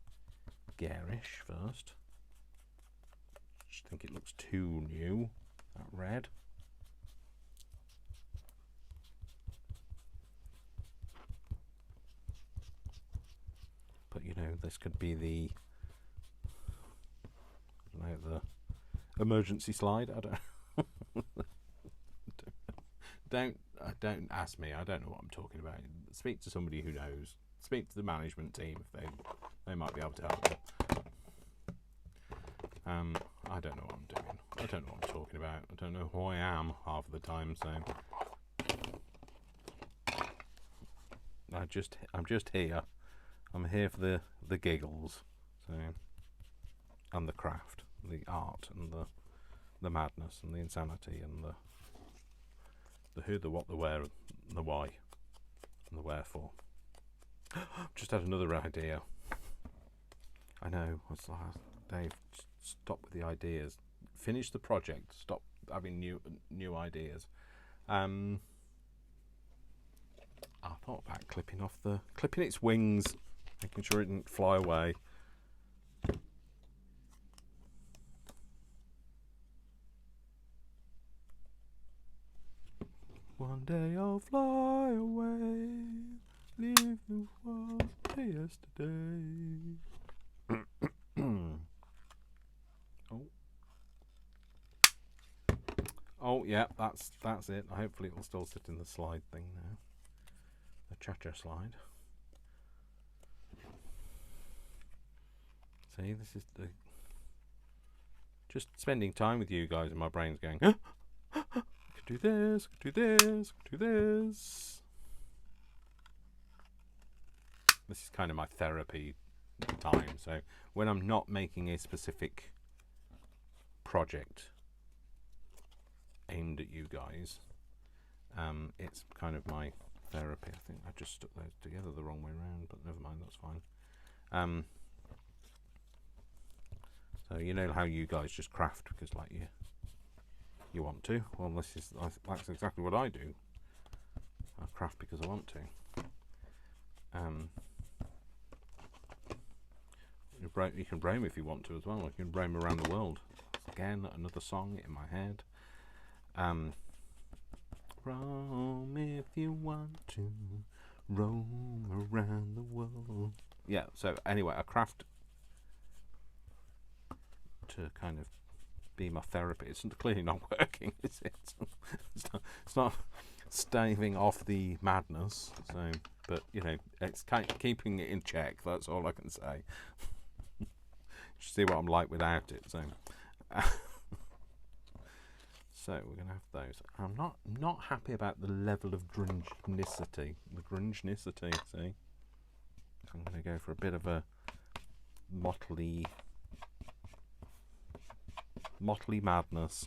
garish first. Just think it looks too new, that red. But you know, this could be the, I don't know, the emergency slide. I don't ask me. I don't know what I'm talking about. Speak to somebody who knows. Speak to the management team if they might be able to help you. I don't know what I'm doing. I don't know what I'm talking about. I don't know who I am half of the time. So I'm just here. I'm here for the giggles. So, and the craft, the art, and the madness, and the insanity, and the who, the what, the where, and the why, and the wherefore. Just had another idea. I know. It's like, Dave, stop with the ideas. Finish the project. Stop having new ideas. I thought about clipping its wings, making sure it didn't fly away. One day I'll fly away, leave the world to yesterday. Oh yeah, that's it. Hopefully it will still sit in the slide thing now. The cha-cha slide. See, this is the just spending time with you guys, and my brain's going, I could do this, could do this, could do this. This is kind of my therapy time. So when I'm not making a specific project aimed at you guys, it's kind of my therapy. I think I just stuck those together the wrong way around, but never mind, that's fine. So you know how you guys just craft because like you want to. Well, that's exactly what I do. I craft because I want to. You can roam if you want to as well. You can roam around the world. Again, another song in my head. Roam if you want to, roam around the world. Yeah, so anyway, I craft to kind of be my therapy. It's clearly not working, is it? It's not staving off the madness, so, but you know, it's keeping it in check. That's all I can say. You see what I'm like without it. So so we're gonna have those. I'm not happy about the level of grungenicity. The grungenicity, see? So I'm gonna go for a bit of a motley madness.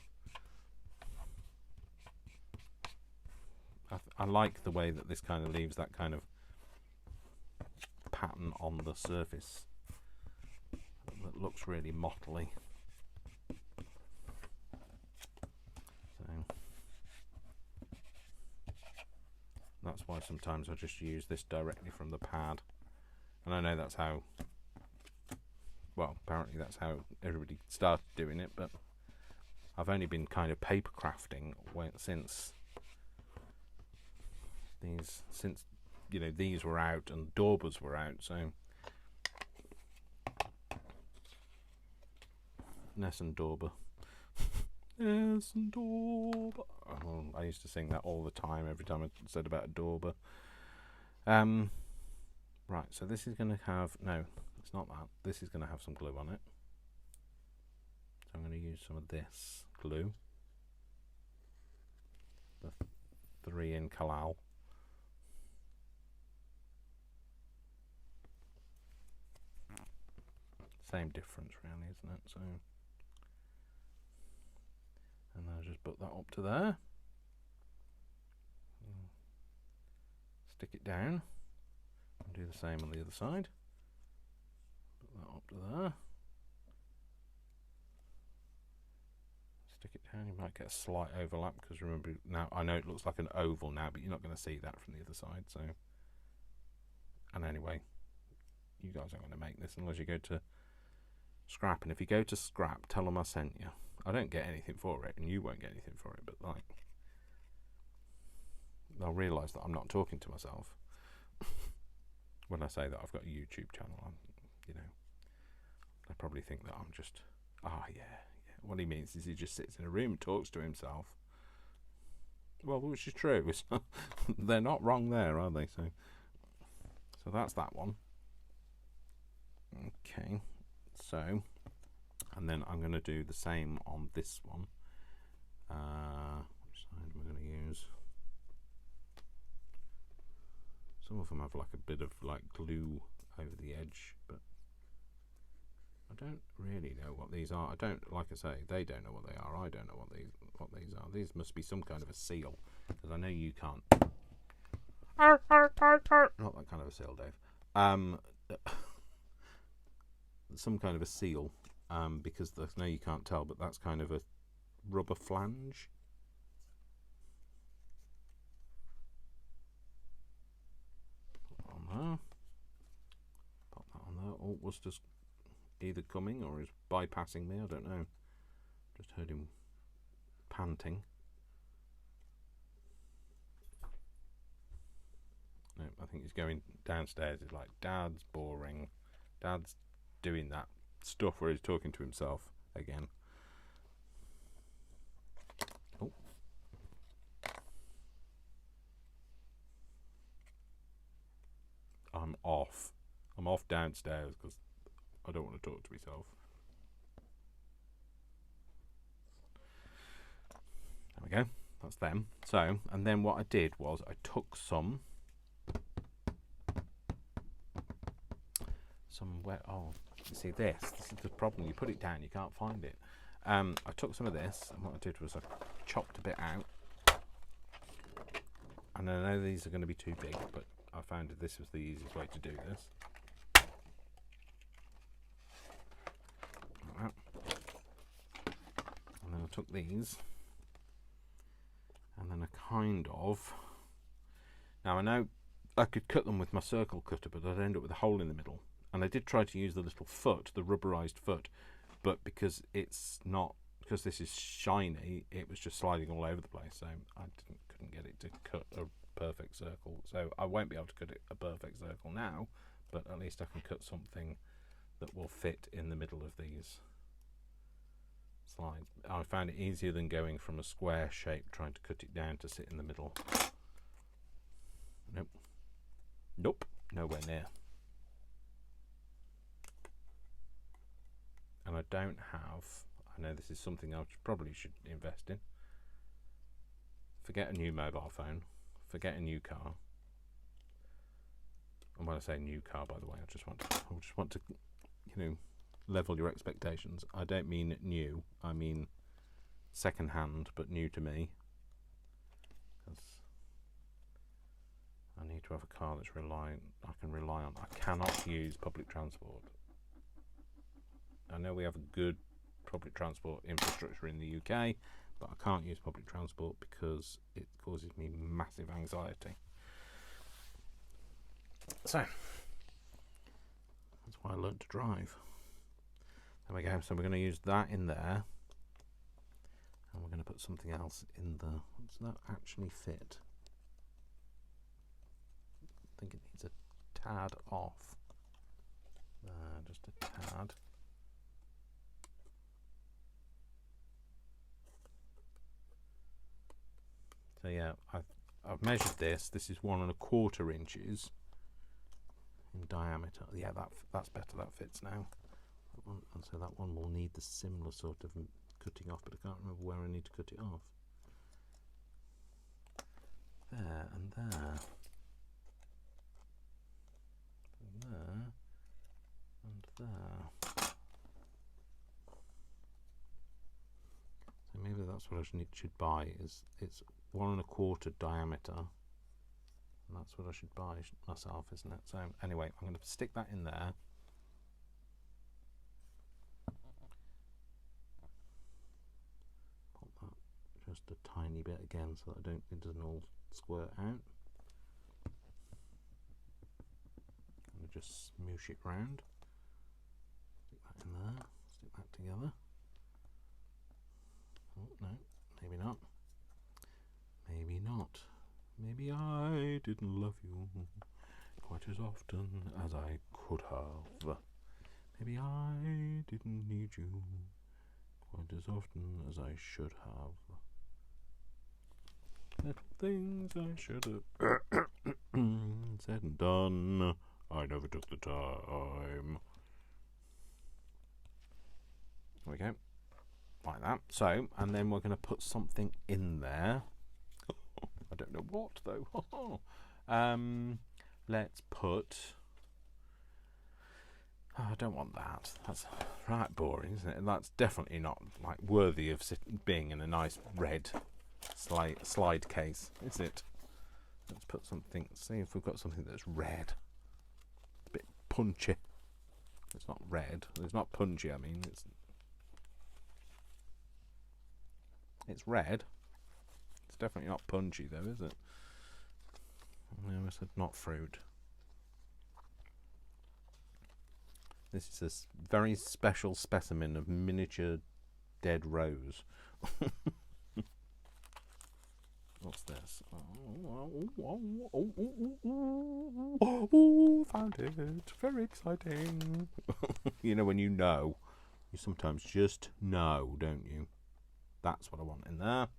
I like the way that this kind of leaves that kind of pattern on the surface that looks really mottly. So that's why sometimes I just use this directly from the pad. And I know that's how, well, apparently that's how everybody started doing it, but I've only been kind of paper crafting since you know, these were out and daubers were out, so Ness and Dauber. Ness and Dauber. Oh, I used to sing that all the time every time I said about a Dauber. Right, so this is going to have, no, it's not that. This is going to have some glue on it. So I'm going to use some of this glue. The 3 in Kalal. Same difference really, isn't it? So, and then I'll just put that up to there. Stick it down. And do the same on the other side. Put that up to there. Stick it down. You might get a slight overlap because remember now I know it looks like an oval now, but you're not going to see that from the other side. So, and anyway, you guys aren't going to make this unless you go to Scrap, and if you go to Scrap, tell them I sent you. I don't get anything for it, and you won't get anything for it, but like, they'll realise that I'm not talking to myself when I say that I've got a YouTube channel. You know, they probably think that I'm just, yeah. What he means is he just sits in a room, talks to himself. Well, which is true. They're not wrong there, are they? So that's that one. Okay. So, and then I'm going to do the same on this one. Which side am I going to use? Some of them have like a bit of like glue over the edge, but I don't really know what these are. I don't, like I say, they don't know what they are. I don't know what these are. These must be some kind of a seal, because I know you can't. Not that kind of a seal, Dave. Some kind of a seal, because I know you can't tell, but that's kind of a rubber flange. Put that on there. Pop that on there. Oh, was just either coming or is bypassing me. I don't know. Just heard him panting. No, I think he's going downstairs. He's like, Dad's boring. Dad's doing that stuff where he's talking to himself again. Oh. I'm off downstairs because I don't want to talk to myself. There we go. That's them. So, and then what I did was I took some where, oh, you see this is the problem. You put it down, you can't find it. I took some of this, and what I did was I chopped a bit out. And I know these are going to be too big, but I found that this was the easiest way to do this. Like that. And then I took these, and then I kind of, now I know I could cut them with my circle cutter, but I'd end up with a hole in the middle. And I did try to use the little foot, the rubberized foot, but because it's not, because this is shiny, it was just sliding all over the place. So I couldn't get it to cut a perfect circle. So I won't be able to cut it a perfect circle now, but at least I can cut something that will fit in the middle of these slides. I found it easier than going from a square shape, trying to cut it down to sit in the middle. Nope. Nope. Nowhere near. And I don't have, I know this is something I probably should invest in. Forget a new mobile phone. Forget a new car. And when I say new car, by the way, I just want to, you know, level your expectations. I don't mean new. I mean second hand, but new to me. I need to have a car that's I can rely on. I cannot use public transport. I know we have a good public transport infrastructure in the UK, but I can't use public transport because it causes me massive anxiety. So that's why I learned to drive. There we go. So we're going to use that in there, and we're going to put something else in the. Does that actually fit? I think it needs a tad off. Just a tad. So yeah, I've measured this. This is 1¼ inches in diameter. Yeah, that's better. That fits now. And so that one will need the similar sort of cutting off, but I can't remember where I need to cut it off. There and there. And there. And there. So maybe that's what I should buy. Is it's 1¼ diameter, and that's what I should buy myself, isn't it? So anyway, I'm going to stick that in there. Pop that just a tiny bit again, so that it doesn't all squirt out. And just smoosh it round. Stick that in there. Stick that together. Oh no, maybe not. Maybe not. Maybe I didn't love you quite as often as I could have. Maybe I didn't need you quite as often as I should have. Little things I should have said and done. I never took the time. There we go. Like that. So, and then we're going to put something in there. I don't know what though. Let's put. Oh, I don't want that. That's right boring, isn't it? And that's definitely not like worthy of being in a nice red slide case, is it? Let's put something. See if we've got something that's red. A bit punchy. It's not red. It's not punchy. I mean, it's red. It's definitely not punchy though, is it? I almost said not fruit. This is a very special specimen of miniature dead rose. What's this? Oh, found it. Very exciting. You know when you sometimes just know, don't you? That's what I want in there.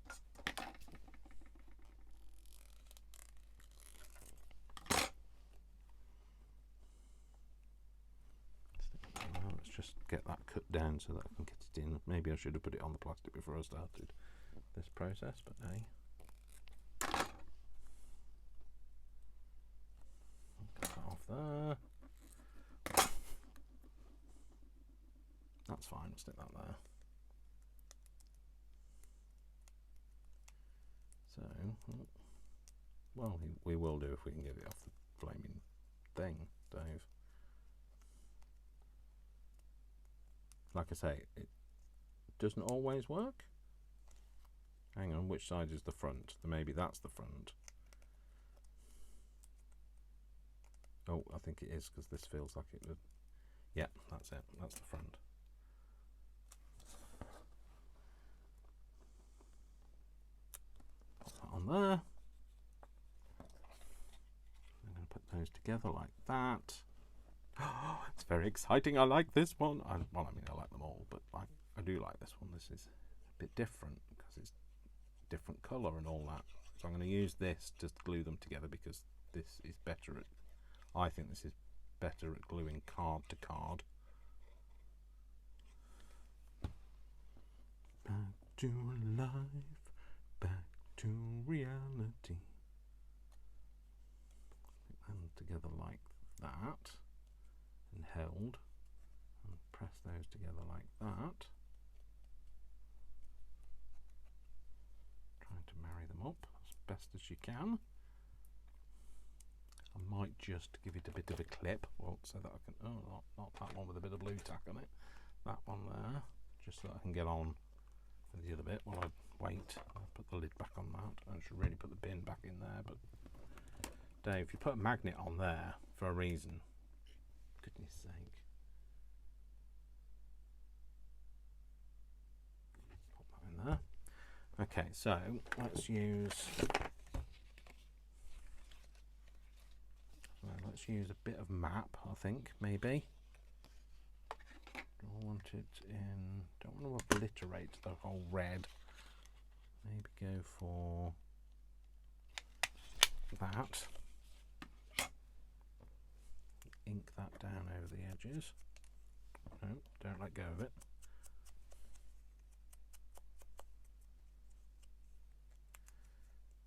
Let's just get that cut down so that I can get it in. Maybe I should have put it on the plastic before I started this process, but hey. Get that off there. That's fine, stick that there. So, well, we will do if we can get it off the flaming thing, Dave. Like I say, it doesn't always work. Hang on, which side is the front? Maybe that's the front. Oh, I think it is, because this feels like it would. Yeah, that's it. That's the front. Pop that on there. I'm going to put those together like that. Oh, it's very exciting. I like this one. I like them all, but I do like this one. This is a bit different because it's different colour and all that. So I'm going to use this to glue them together because this is better at. I think this is better at gluing card to card. Back to life, back to reality. Put them together like that. And held, and press those together like that. Trying to marry them up as best as you can. might just give it a bit of a clip, well, so that I can, oh, not that one with a bit of blue tack on it, that one there, just so I can get on with the other bit while I wait. I'll put the lid back on that. I should really put the bin back in there, but Dave, you put a magnet on there for a reason. Goodness sake. Pop that in there. Okay, so let's use a bit of map, I think, maybe. I want it in, don't want to obliterate the whole red. Maybe go for that. Ink that down over the edges. No, don't let go of it.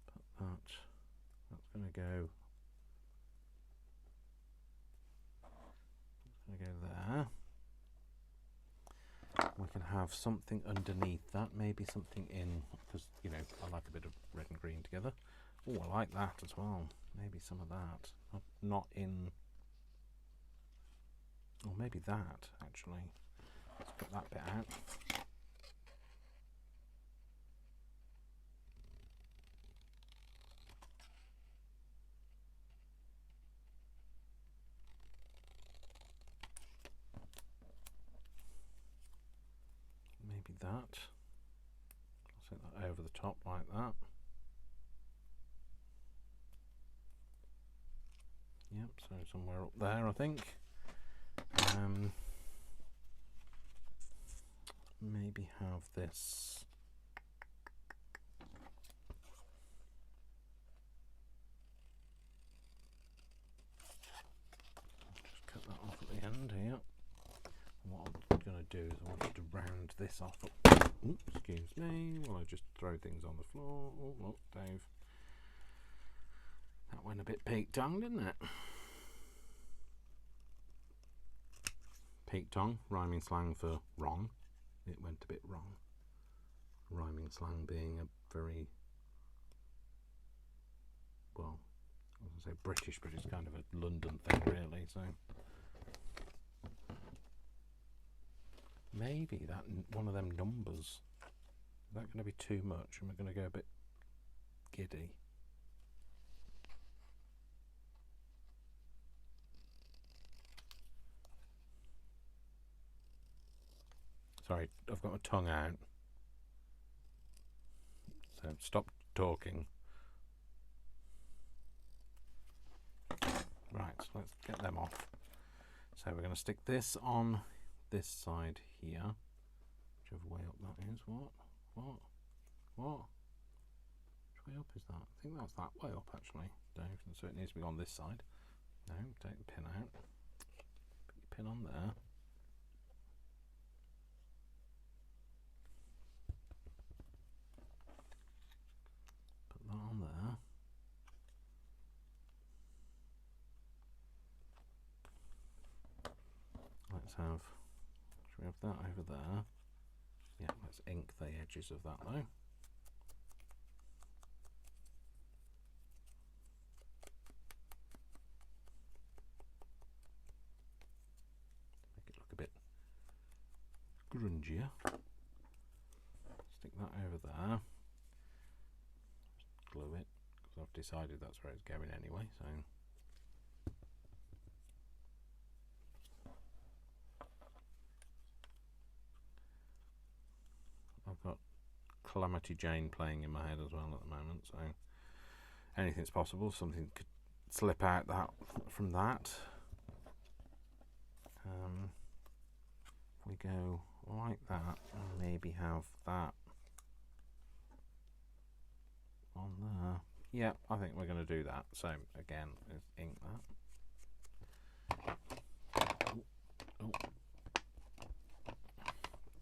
Put that's going to go. That's going to go there. We can have something underneath that, maybe something in, because you know I like a bit of red and green together. Oh, I like that as well. Maybe some of that, not in. Or maybe that, actually. Let's put that bit out. Maybe that. I'll set that over the top like that. Yep, so somewhere up there, I think. Maybe have this. Just cut that off at the end here. And what I'm going to do is I want to round this off. Oops, excuse me, while I just throw things on the floor. Oh, look, Dave. That went a bit peak-tongue, didn't it? Peak-tongue, rhyming slang for wrong. It went a bit wrong. Rhyming slang being a very, well, I was going to say British, but it's kind of a London thing, really. So maybe that one of them numbers. Is that going to be too much? Am I going to go a bit giddy? Sorry, I've got my tongue out. So stop talking. Right, so let's get them off. So we're going to stick this on this side here. Whichever way up that is. What? Which way up is that? I think that's that way up, actually, Dave. So it needs to be on this side. No, take the pin out. Put your pin on there. Put that on there. Let's have, should we have that over there? Yeah, let's ink the edges of that though. Make it look a bit grungier. Stick that over there. Just glue it, because I've decided that's where it's going anyway, so. I've got Calamity Jane playing in my head as well at the moment, so anything's possible. Something could slip out that from that. If we go like that and maybe have that on there. Yeah, I think we're going to do that. So again, let's ink that. Oh.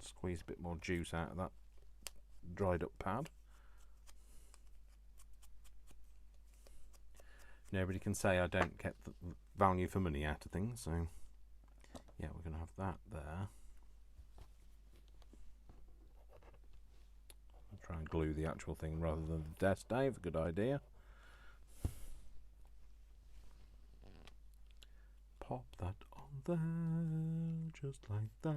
Squeeze a bit more juice out of that dried up pad. Nobody can say I don't get the value for money out of things, so yeah, we're going to have that there. I'll try and glue the actual thing rather than the desk, Dave. Good idea. there, just like that.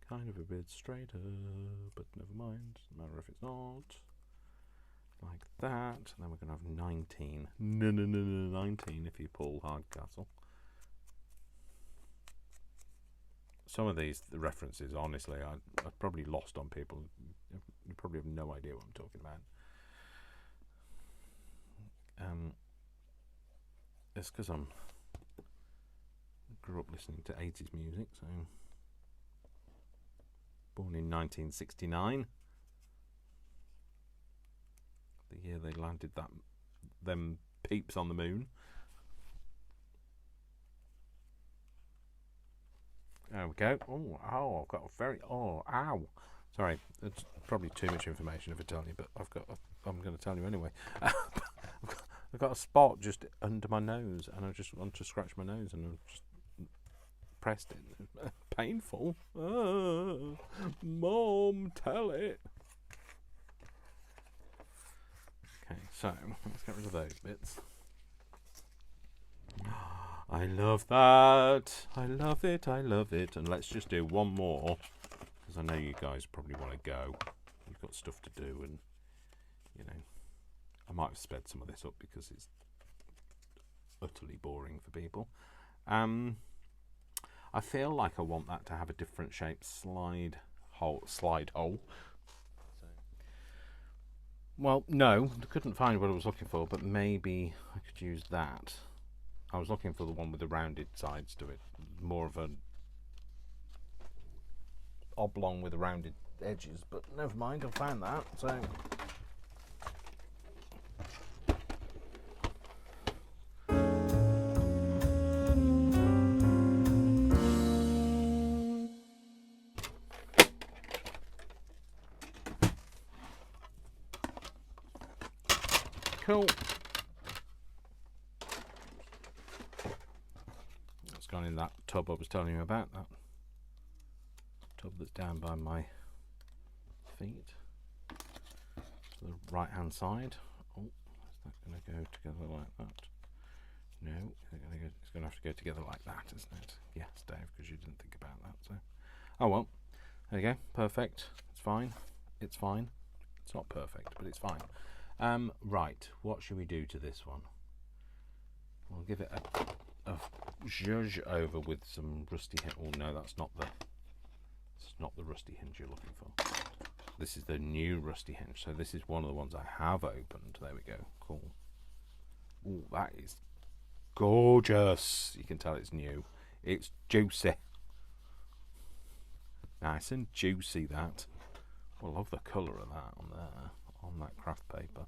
Kind of a bit straighter, but never mind. Doesn't matter if it's not. Like that. And then we're going to have 19. No, 19 if you pull Hardcastle. Some of the references, honestly, I've probably lost on people. You probably have no idea what I'm talking about. It's because I grew up listening to 80s music, so born in 1969, the year they landed them peeps on the moon. There we go. Oh, I've got a very ow. Sorry, it's probably too much information if I tell you, but I'm going to tell you anyway. I've got a spot just under my nose, and I just want to scratch my nose, and I just pressed it. Painful. Mom, tell it. Okay, so let's get rid of those bits. I love that. I love it. I love it. And let's just do one more, because I know you guys probably want to go. You've got stuff to do, and you know, I might have sped some of this up because it's utterly boring for people. I feel like I want that to have a different shaped slide hole. Well, no, I couldn't find what I was looking for, but maybe I could use that. I was looking for the one with the rounded sides to it, more of an oblong with the rounded edges, but never mind, I found that. So cool. That's gone in that tub I was telling you about, that tub that's down by my feet. To the right hand side. Oh, is that going to go together like that? No, it's going to have to go together like that, isn't it? Yes, Dave, because you didn't think about that. So, oh well, there you go. Perfect. It's fine. It's fine. It's not perfect, but it's fine. Right, what should we do to this one? We'll give it a zhuzh over with some rusty hinge. Oh no, that's not the rusty hinge you're looking for. This is the new rusty hinge. So this is one of the ones I have opened. There we go. Cool. Oh, that is gorgeous. You can tell it's new. It's juicy. Nice and juicy, that. I love the colour of that on there, on that craft paper.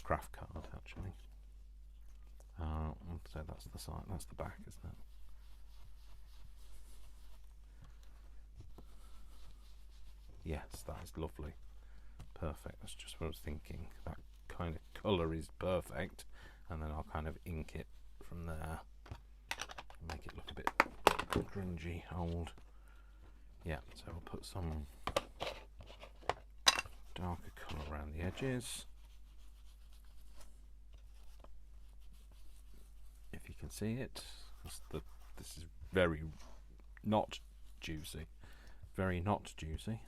Craft card, actually. So that's the side, that's the back, isn't it? Yes, that is lovely. Perfect. That's just what I was thinking. That kind of colour is perfect. And then I'll kind of ink it from there. Make it look a bit grungy, old. Yeah, so we'll put some darker colour around the edges. If you can see it, this is very not juicy. Very not juicy.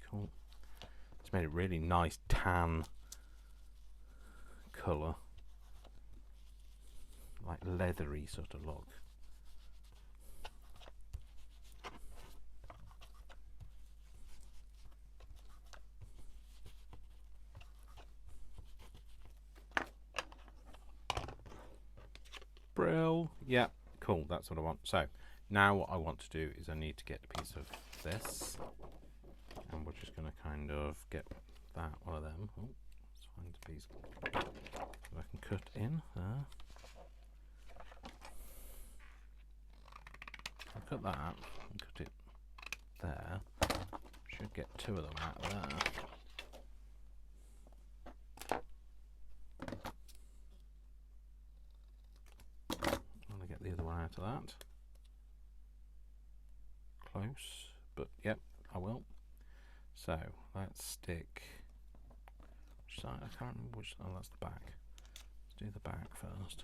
Cool. It's made a really nice tan colour. Like leathery sort of look. Brill. Yeah, cool, that's what I want. So now what I want to do is I need to get a piece of this, and we're just going to kind of get that one of them. Oh, let's find a piece that I can cut in there. I'll cut that out and cut it there. Should get two of them out of there. The other one out of that. Close, but yep, I will. So let's stick. Which side? I can't remember which. Oh, that's the back. Let's do the back first.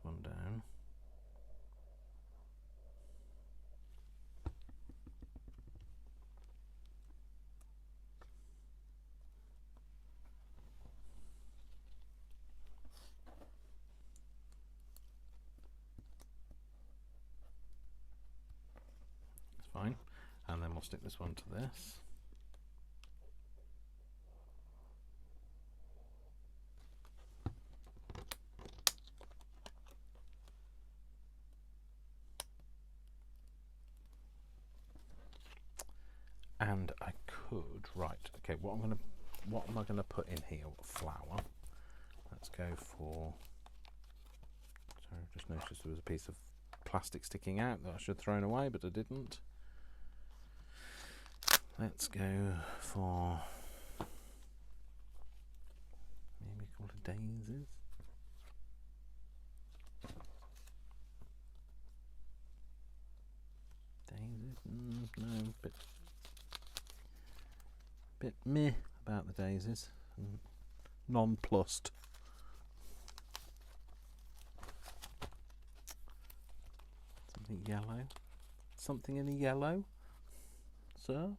one down. That's fine. And then we'll stick this one to this. And I could, right, okay, what am I gonna put in here? Flower. Let's go for, sorry, I just noticed there was a piece of plastic sticking out that I should have thrown away, but I didn't. Let's go for maybe a couple of daisies. Daisies? No, bit meh about the daisies. Nonplussed. Something yellow. Something in a yellow, sir?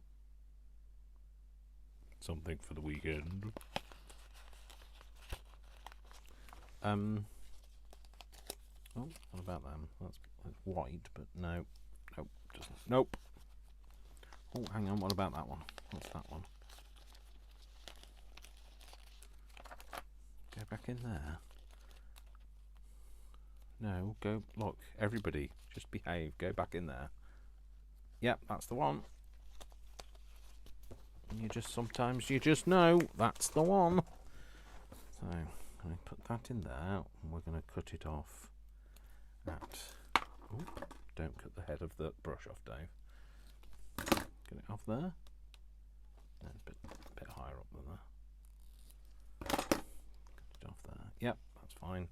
Something for the weekend. Oh, what about them? That's white, but no. Nope. Doesn't. Nope. Oh, hang on. What about that one? What's that one? Go back in there. No, go. Look, everybody, just behave. Go back in there. Yep, that's the one. You just sometimes you just know that's the one. So I'm going to put that in there, and we're going to cut it off at. Oh, don't cut the head of the brush off, Dave. Get it off there. No, a bit higher up than there. Cut it off there. Yep, that's fine.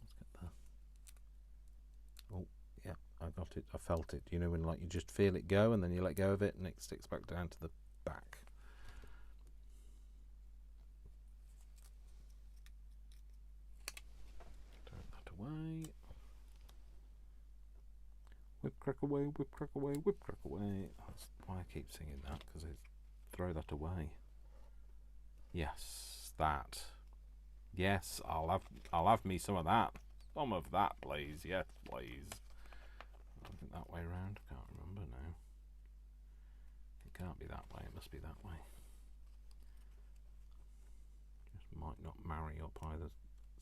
Let's get there. Oh, yeah, I got it. I felt it. You know when like you just feel it go and then you let go of it and it sticks back down to the back. Throw that away. Whip crack away, whip crack away, whip crack away. That's why I keep singing that, because I throw that away. Yes, that. Yes, I'll have me some of that. Some of that, please. Yes, please. I think that way round. I can't remember now. It can't be that way. It must be that way. Just might not marry up either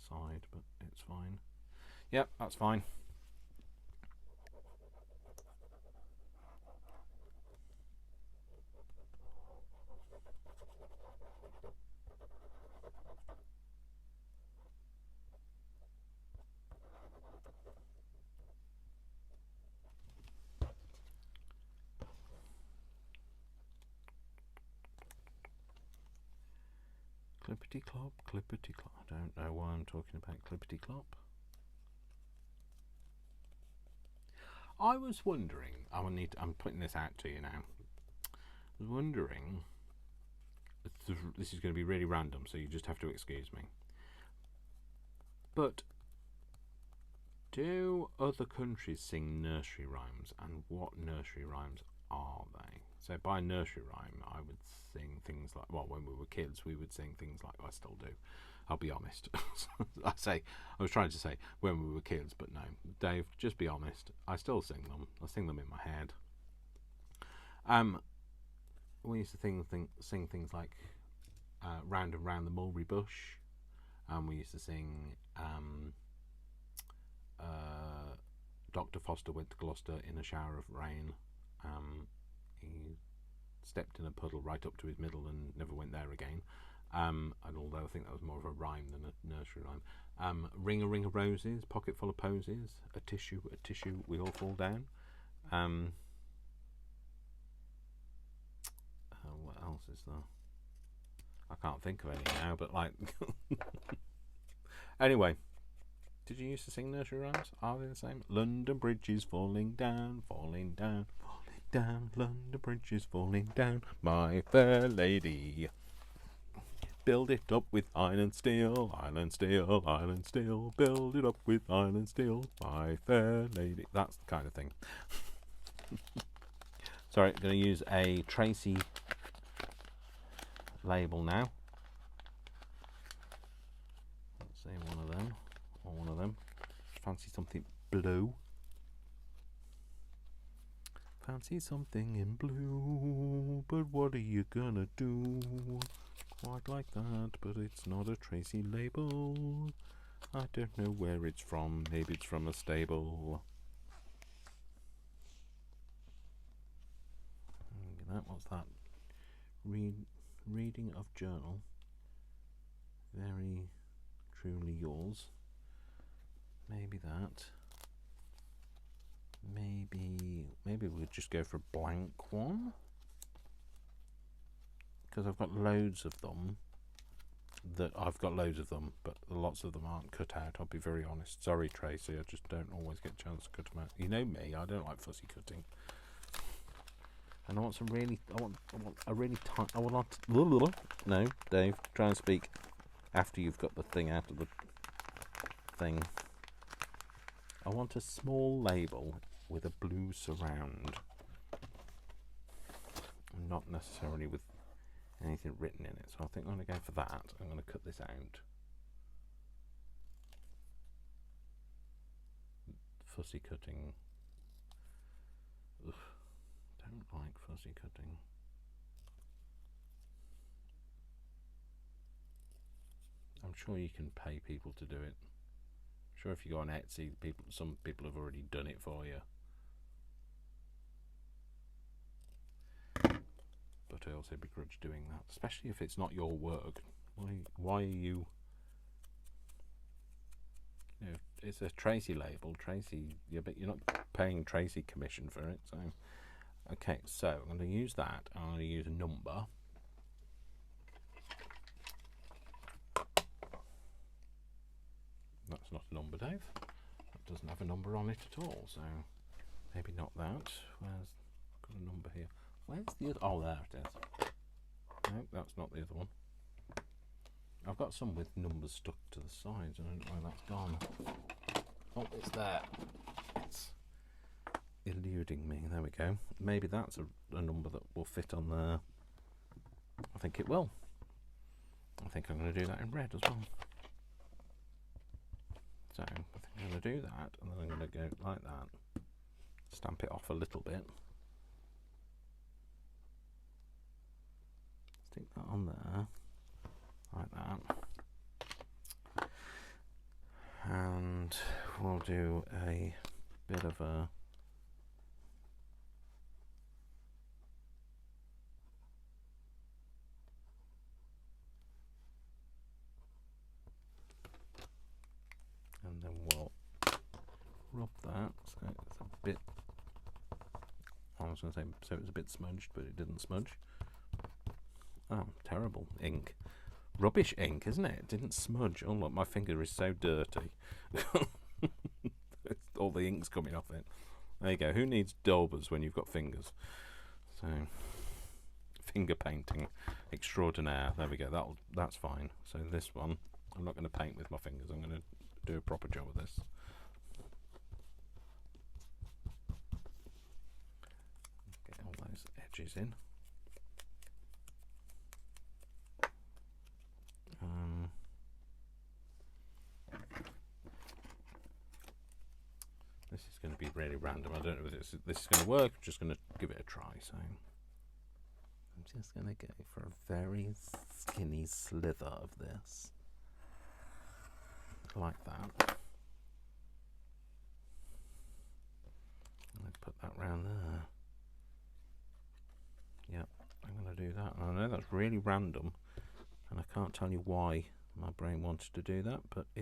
side, but it's fine. Yep, that's fine. Clippity clop, clippity clop. I don't know why I'm talking about clippity clop. I was wondering, I'm putting this out to you now. I was wondering, this is going to be really random, so you just have to excuse me. But do other countries sing nursery rhymes, and what nursery rhymes are they? So by nursery rhyme, I would sing things like, well, when we were kids, we would sing things like, I still do, I'll be honest. I was trying to say when we were kids, but no. Dave, just be honest. I still sing them. I sing them in my head. We used to sing things like Round and Round the Mulberry Bush. We used to sing Dr. Foster went to Gloucester in a shower of rain. He stepped in a puddle right up to his middle and never went there again. And although I think that was more of a rhyme than a nursery rhyme. Ring a ring of roses, pocket full of posies, a tissue, we all fall down. What else is there? I can't think of any now, but like... Anyway, did you used to sing nursery rhymes? Are they the same? London Bridge is falling down, falling down, falling down. London Bridge is falling down, my fair lady. Build it up with iron and steel, iron and steel, iron and steel. Build it up with iron and steel, my fair lady. That's the kind of thing. Sorry, I'm going to use a Tracy label now. Let's say one of them, or one of them. Fancy something blue. Fancy something in blue, but what are you gonna do? Quite like that, but it's not a Tracy label. I don't know where it's from. Maybe it's from a stable. What's that? Reading of journal. Very truly yours. Maybe that. Maybe we'll just go for a blank one, because I've got loads of them. But lots of them aren't cut out. I'll be very honest. Sorry, Tracy. I just don't always get a chance to cut them out. You know me. I don't like fussy cutting. And I want some really. I want a really tight. I would like. No, Dave. Try and speak after you've got the thing out of the thing. I want a small label with a blue surround, not necessarily with anything written in it. So I think I'm going to go for that. I'm going to cut this out. Fussy cutting. Ugh, don't like fussy cutting. I'm sure you can pay people to do it. I'm sure if you go on Etsy, some people have already done it for you. But I also begrudge doing that, especially if it's not your work. Why are you? You know, it's a Tracy label. Tracy, but you're not paying Tracy commission for it. So, okay. So I'm going to use that. I'm going to use a number. That's not a number, Dave. That doesn't have a number on it at all. So maybe not that. Where's got a number here? Where's the other? Oh, there it is. No, that's not the other one. I've got some with numbers stuck to the sides. I don't know where that's gone. Oh, it's there. It's eluding me. There we go. Maybe that's a number that will fit on there. I think it will. I think I'm going to do that in red as well. So I think I'm going to do that, and then I'm going to go like that. Stamp it off a little bit. Stick that on there, like that. And we'll do a bit of a and then we'll rub that so it's a bit, I was going to say so it's a bit smudged, but it didn't smudge. Oh, terrible ink. Rubbish ink, isn't it? It didn't smudge. Oh, look, my finger is so dirty. All the ink's coming off it. There you go. Who needs daubers when you've got fingers? So, finger painting extraordinaire. There we go. That's fine. So this one, I'm not going to paint with my fingers. I'm going to do a proper job of this. Get all those edges in. This is going to be really random. I don't know if this is going to work. I'm just going to give it a try. So I'm just going to go for a very skinny slither of this, like that. I'm going to put that round there. Yep, I'm going to do that. And I know that's really random, and I can't tell you why my brain wanted to do that, but it's